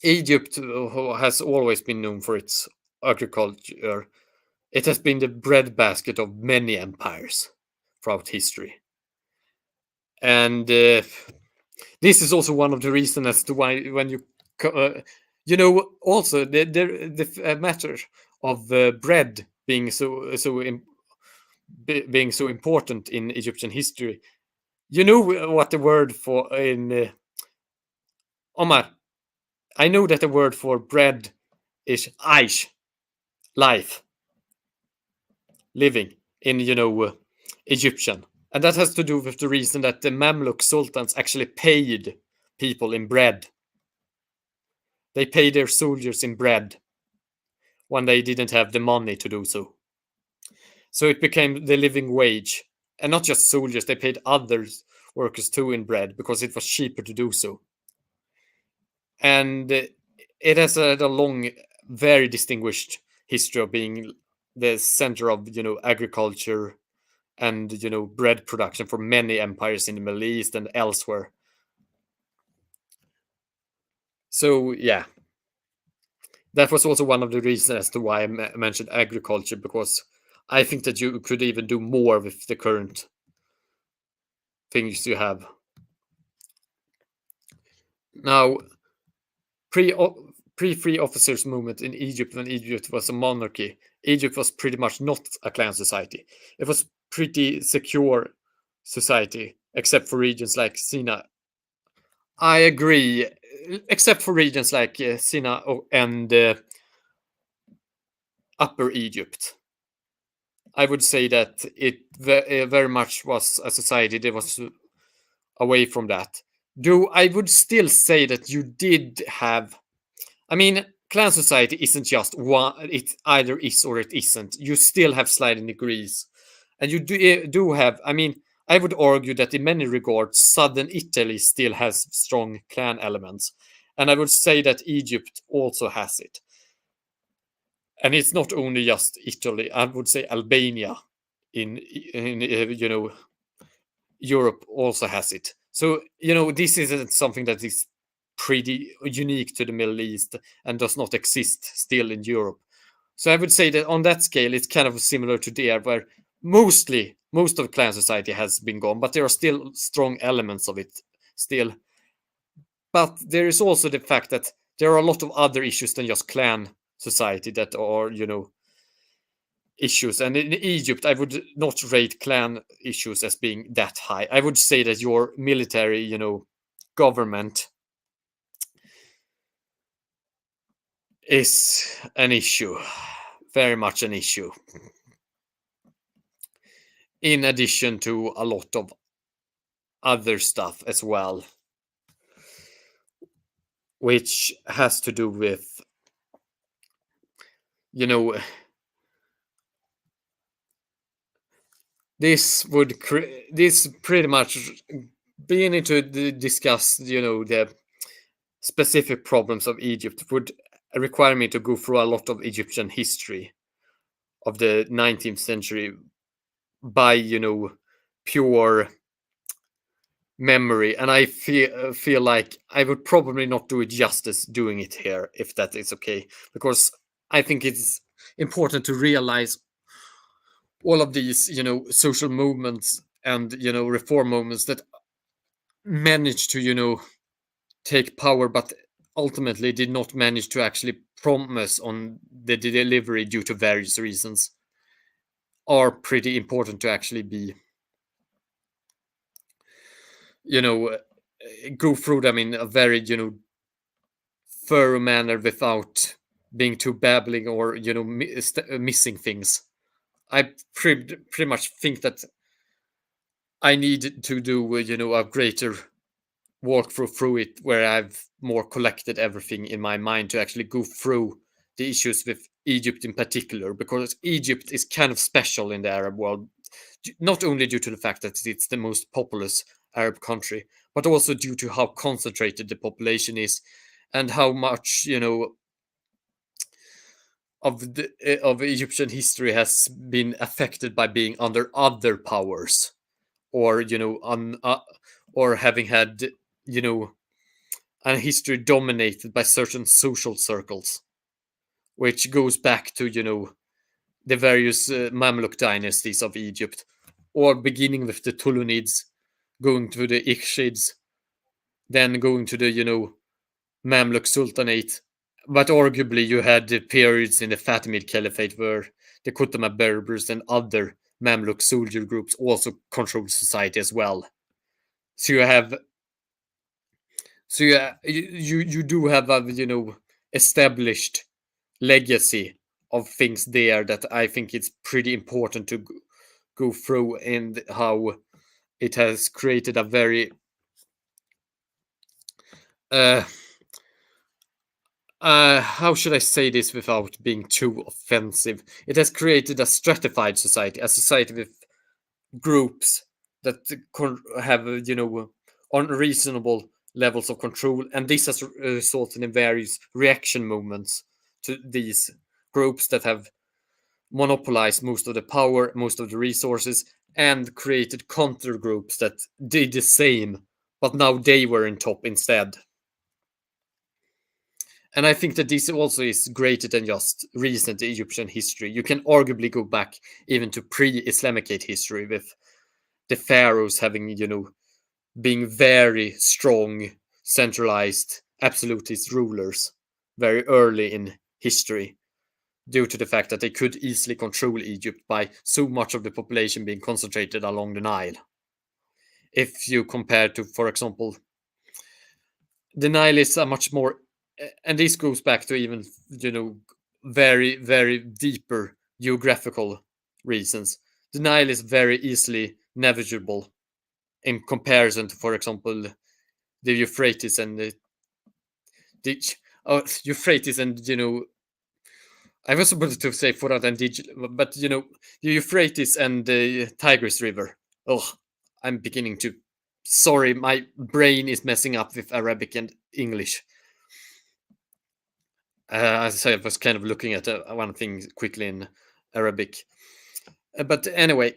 [SPEAKER 1] Egypt has always been known for its agriculture. It has been the breadbasket of many empires throughout history. And this is also one of the reasons as to why when also the matter of bread being so important in Egyptian history You know what the word for in Omar? I know that the word for bread is aish, life, living in Egyptian, and that has to do with the reason that the Mamluk sultans actually paid people in bread. They paid their soldiers in bread when they didn't have the money to do so. So it became the living wage, and not just soldiers; they paid others workers too in bread because it was cheaper to do so. And it has a long, very distinguished history of being the center of agriculture and bread production for many empires in the Middle East and elsewhere. So yeah, that was also one of the reasons as to why I mentioned agriculture, because I think that you could even do more with the current things you have now. Pre Pre-free officers movement in Egypt, when Egypt was a monarchy, Egypt was pretty much not a clan society. It was pretty secure society, except for regions like Sinai. I agree, except for regions like Sinai and Upper Egypt. I would say that it very much was a society that was away from that. Though I would still say that you did have, I mean, clan society isn't just one. It either is or it isn't. You still have sliding degrees, and you do have. I mean, I would argue that in many regards, southern Italy still has strong clan elements, and I would say that Egypt also has it. And it's not only just Italy. I would say Albania in Europe also has it. So this isn't something that is pretty unique to the Middle East and does not exist still in Europe. So I would say that on that scale, it's kind of similar to there, where most of clan society has been gone, but there are still strong elements of it still. But there is also the fact that there are a lot of other issues than just clan society that are, issues. And in Egypt, I would not rate clan issues as being that high. I would say that your military, government is an issue, very much an issue. In addition to a lot of other stuff as well, which has to do with, this pretty much being into discuss, the specific problems of Egypt would require me to go through a lot of Egyptian history of the 19th century by pure memory, and I feel like I would probably not do it justice doing it here, if that is okay, because I think it's important to realize all of these social movements and reform movements that managed to take power, but ultimately did not manage to actually promise on the delivery due to various reasons, are pretty important to actually be go through them in a very thorough manner without being too babbling or missing things. I pretty much think that I need to do a greater walkthrough through it, where I've more collected everything in my mind to actually go through the issues with Egypt in particular, because Egypt is kind of special in the Arab world, not only due to the fact that it's the most populous Arab country, but also due to how concentrated the population is and how much of Egyptian history has been affected by being under other powers, or or having had a history dominated by certain social circles, which goes back to the various Mamluk dynasties of Egypt, or beginning with the Tulunids, going to the Ikhshids, then going to the Mamluk Sultanate. But arguably, you had the periods in the Fatimid Caliphate where the Kutama Berbers and other Mamluk soldier groups also controlled society as well. So you have you do have a established legacy of things there that I think it's pretty important to go through, and how it has created a very uh how should I say this without being too offensive? It has created a stratified society, a society with groups that have, unreasonable levels of control, and this has resulted in various reaction movements to these groups that have monopolized most of the power, most of the resources, and created counter groups that did the same, but now they were in top instead. And I think that this also is greater than just recent Egyptian history. You can arguably go back even to pre-Islamicate history, with the pharaohs having, being very strong, centralized, absolutist rulers very early in history, due to the fact that they could easily control Egypt by so much of the population being concentrated along the Nile. If you compare to, for example, the Nile is a much more, and this goes back to even, very, very deeper geographical reasons. The Nile is very easily navigable in comparison to, for example, the Euphrates and the Euphrates and, I was supposed to say Forat and but the Euphrates and the Tigris River. Oh, I'm beginning to. Sorry, my brain is messing up with Arabic and English. As I was kind of looking at one thing quickly in Arabic. But anyway,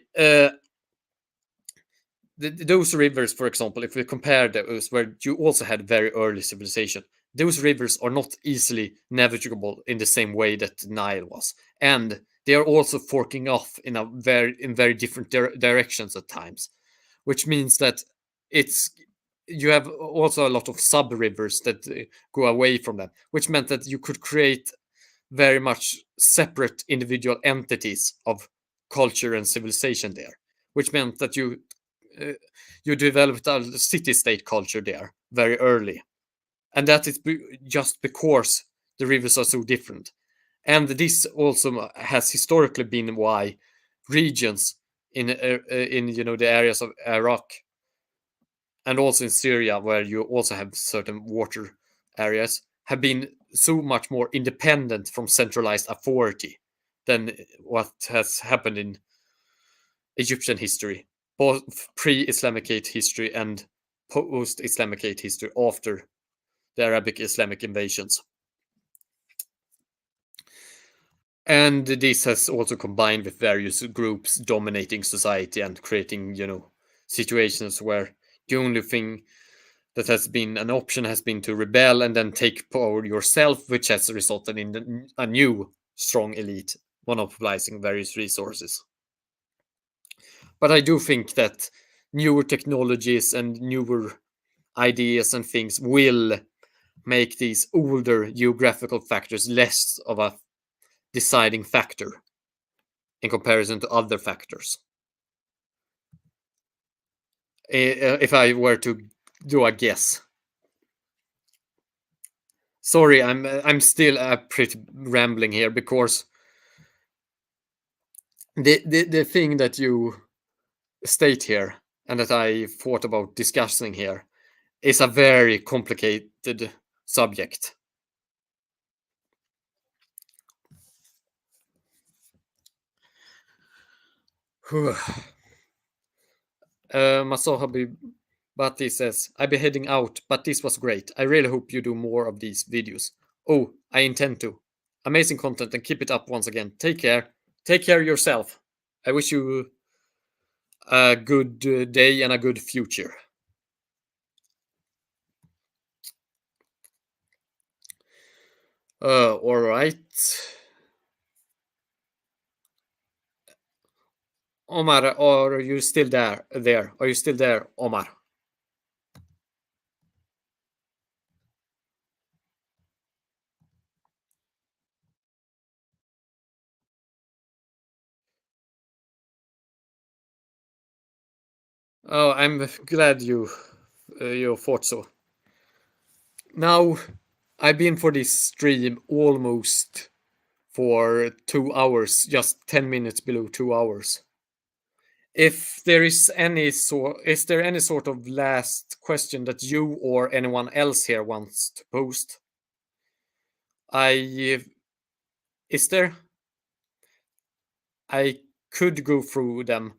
[SPEAKER 1] those rivers, for example, if we compare those where you also had very early civilization, those rivers are not easily navigable in the same way that the Nile was, and they are also forking off in very different directions at times, which means that it's you have also a lot of sub rivers that go away from them, which meant that you could create very much separate individual entities of culture and civilization there, which meant that uh, you developed a city-state culture there very early, and that is just because the rivers are so different. And this also has historically been why regions in the areas of Iraq and also in Syria, where you also have certain water areas, have been so much more independent from centralized authority than what has happened in Egyptian history, both pre-Islamicate history and post-Islamicate history after the Arabic Islamic invasions. And this has also combined with various groups dominating society and creating, situations where the only thing that has been an option has been to rebel and then take power yourself, which has resulted in a new strong elite monopolizing various resources. But I do think that newer technologies and newer ideas and things will make these older geographical factors less of a deciding factor in comparison to other factors. If I were to do a guess. Sorry, I'm still pretty rambling here, because the thing that you state here and that I thought about discussing here is a very complicated subject. Masohabi Bati says, I'll be heading out, but this was great. I really hope you do more of these videos. Oh, I intend to. Amazing content, and keep it up once again. Take care. Take care of yourself. I wish you a good day and a good future. All right. Omar, are you still there? Are you still there, Omar? Oh, I'm glad you thought so. Now, I've been for this stream almost for 2 hours, just 10 minutes below 2 hours. If there is is there any sort of last question that you or anyone else here wants to post? Is there? I could go through them,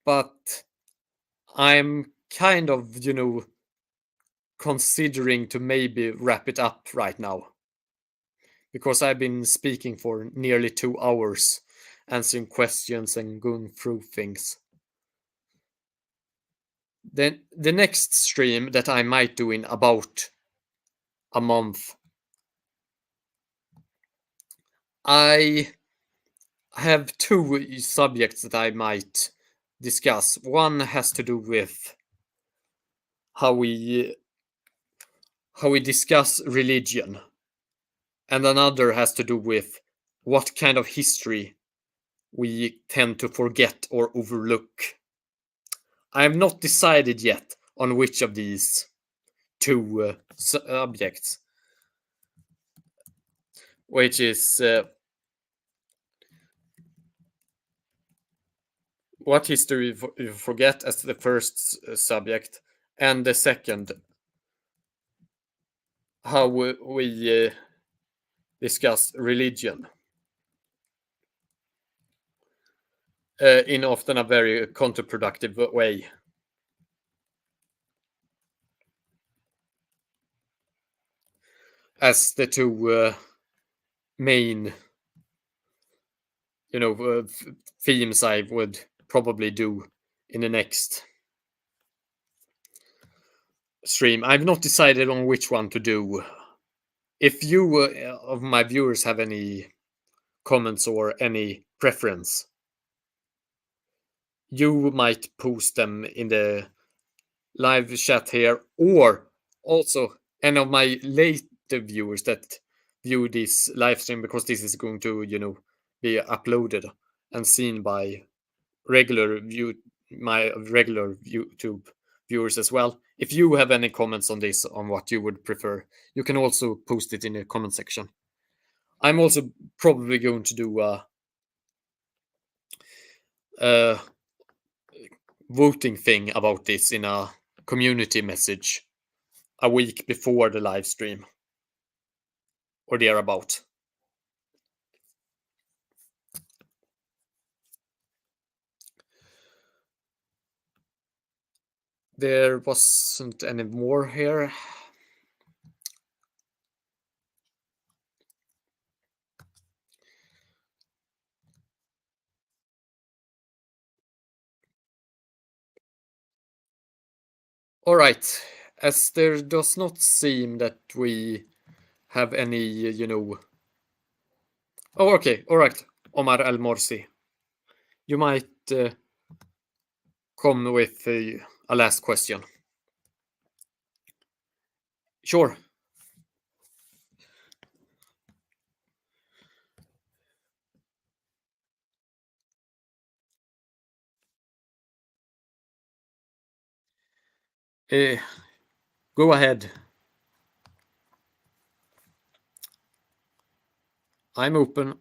[SPEAKER 1] but I'm kind of, considering to maybe wrap it up right now because I've been speaking for nearly 2 hours, answering questions and going through things. Then the next stream that I might do in about a month, I have two subjects that I might discuss. One has to do with how we discuss religion, and another has to do with what kind of history we tend to forget or overlook. I have not decided yet on which of these two subjects, which is what history you forget as the first subject, and the second, how we discuss religion in often a very counterproductive way. As the two main, themes I would probably do in the next stream. I've not decided on which one to do. If you of my viewers have any comments or any preference, you might post them in the live chat here, or also any of my later viewers that view this live stream, because this is going to be uploaded and seen by my regular YouTube viewers as well. If you have any comments on this, on what you would prefer, you can also post it in the comment section. I'm also probably going to do a voting thing about this in a community message a week before the live stream or thereabout. There wasn't any more here. All right. As there does not seem that we have any, Oh, okay. All right. Omar Al Morsi. You might come with a last question. Sure. Go ahead. I'm open.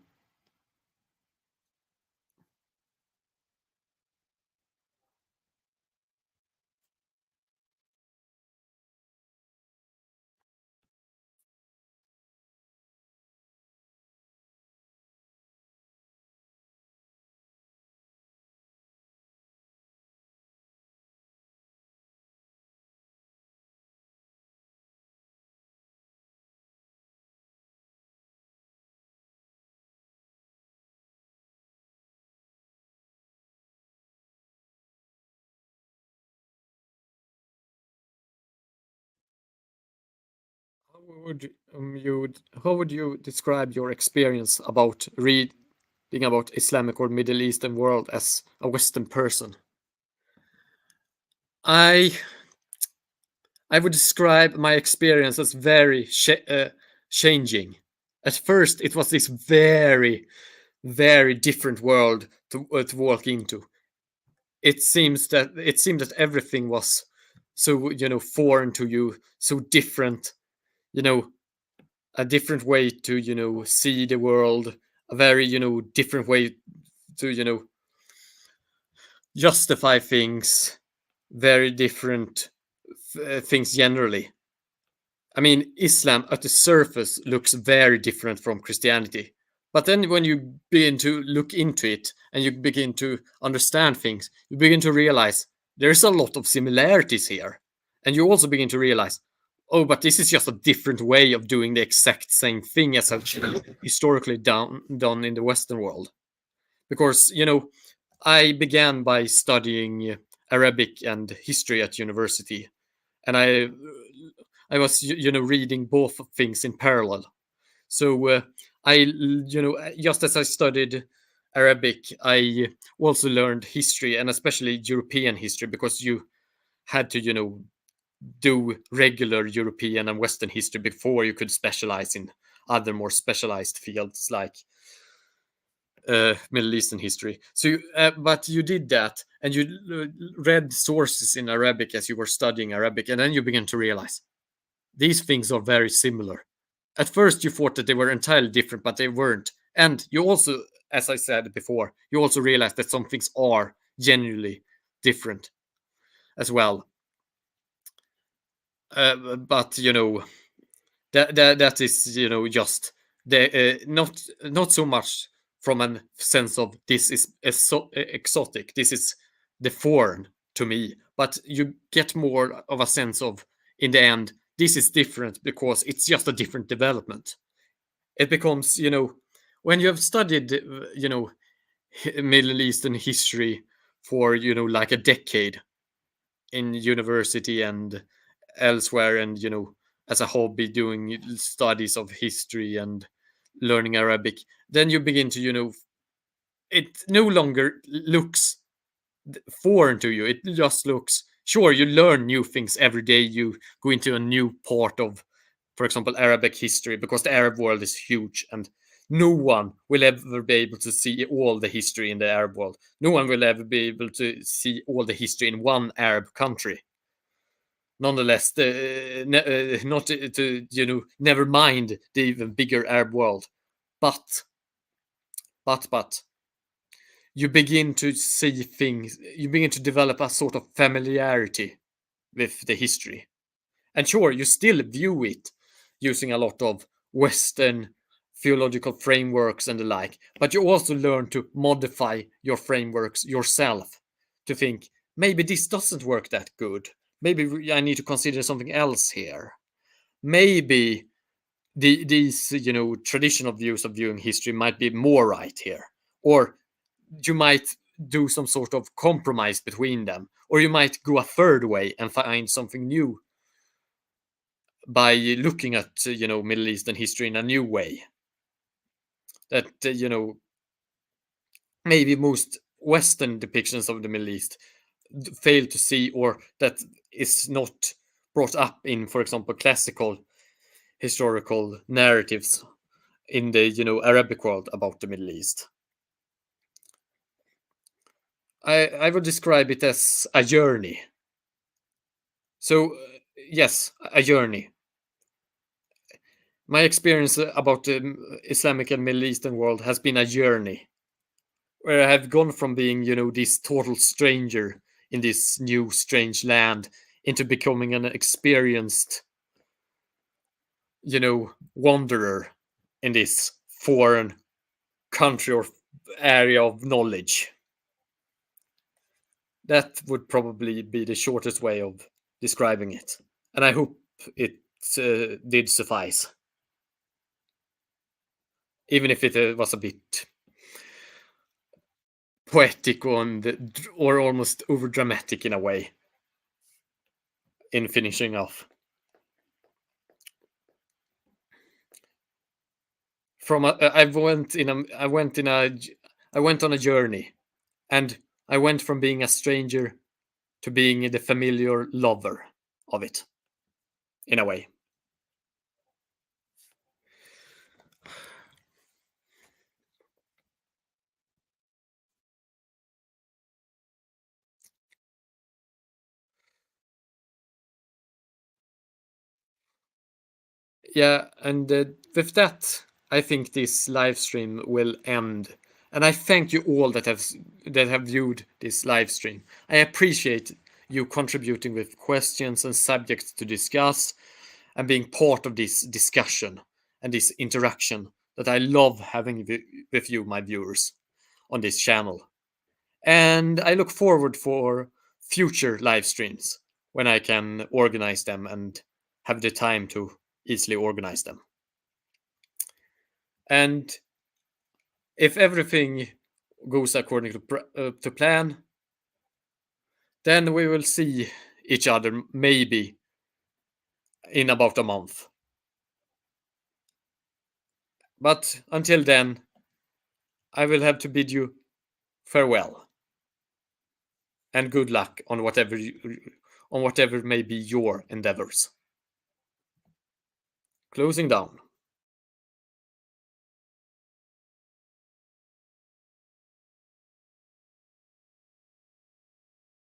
[SPEAKER 1] How would you describe your experience about reading about Islamic or Middle Eastern world as a Western person? I would describe my experience as very changing. At first, it was this very, very different world to walk into. it seemed that everything was so foreign to you, so different, you know, a different way to see the world, a very different way to justify things, very different things generally. I mean, Islam at the surface looks very different from Christianity. But then when you begin to look into it and you begin to understand things, you begin to realize there's a lot of similarities here. And you also begin to realize, oh, but this is just a different way of doing the exact same thing as have historically done in the Western world. Because, I began by studying Arabic and history at university, and I was reading both things in parallel. So just as I studied Arabic, I also learned history, and especially European history, because you had to do regular European and Western history before you could specialize in other more specialized fields like Middle Eastern history. So, but you did that, and you read sources in Arabic as you were studying Arabic, and then you begin to realize these things are very similar. At first, you thought that they were entirely different, but they weren't. And you also, as I said before, you also realize that some things are genuinely different as well. But that is just the not so much from a sense of this is exotic, this is the foreign to me, but you get more of a sense of, in the end, this is different because it's just a different development. It becomes when you have studied Middle Eastern history for like a decade in university and elsewhere, and as a hobby doing studies of history and learning Arabic, then you begin to it no longer looks foreign to you. It just looks, sure, you learn new things every day. You go into a new part of, for example, Arabic history, because the Arab world is huge, and no one will ever be able to see all the history in the Arab world. No one will ever be able to see all the history in one Arab country. Nonetheless, not to never mind the even bigger Arab world, but but you begin to see things. You begin to develop a sort of familiarity with the history, and sure, you still view it using a lot of Western theological frameworks and the like, but you also learn to modify your frameworks yourself to think maybe this doesn't work that good. Maybe I need to consider something else here. Maybe these traditional views of viewing history might be more right here, or you might do some sort of compromise between them, or you might go a third way and find something new by looking at Middle Eastern history in a new way that maybe most Western depictions of the Middle East fail to see, or that is not brought up in, for example, classical historical narratives in the Arabic world about the Middle East. I would describe it as a journey. So yes, a journey. My experience about the Islamic and Middle Eastern world has been a journey where I have gone from being, this total stranger in this new strange land into becoming an experienced, wanderer in this foreign country or area of knowledge. That would probably be the shortest way of describing it. And I hope it did suffice. Even if it was a bit poetic or almost over dramatic in a way in finishing off. I went on a journey, and I went from being a stranger to being the familiar lover of it, in a way. Yeah, and with that, I think this live stream will end. And I thank you all that have viewed this live stream. I appreciate you contributing with questions and subjects to discuss and being part of this discussion and this interaction that I love having with you, my viewers, on this channel. And I look forward for future live streams when I can organize them and have the time to easily organize them. And if everything goes according to plan, then we will see each other maybe in about a month. But until then, I will have to bid you farewell and good luck on whatever may be your endeavors. Closing down.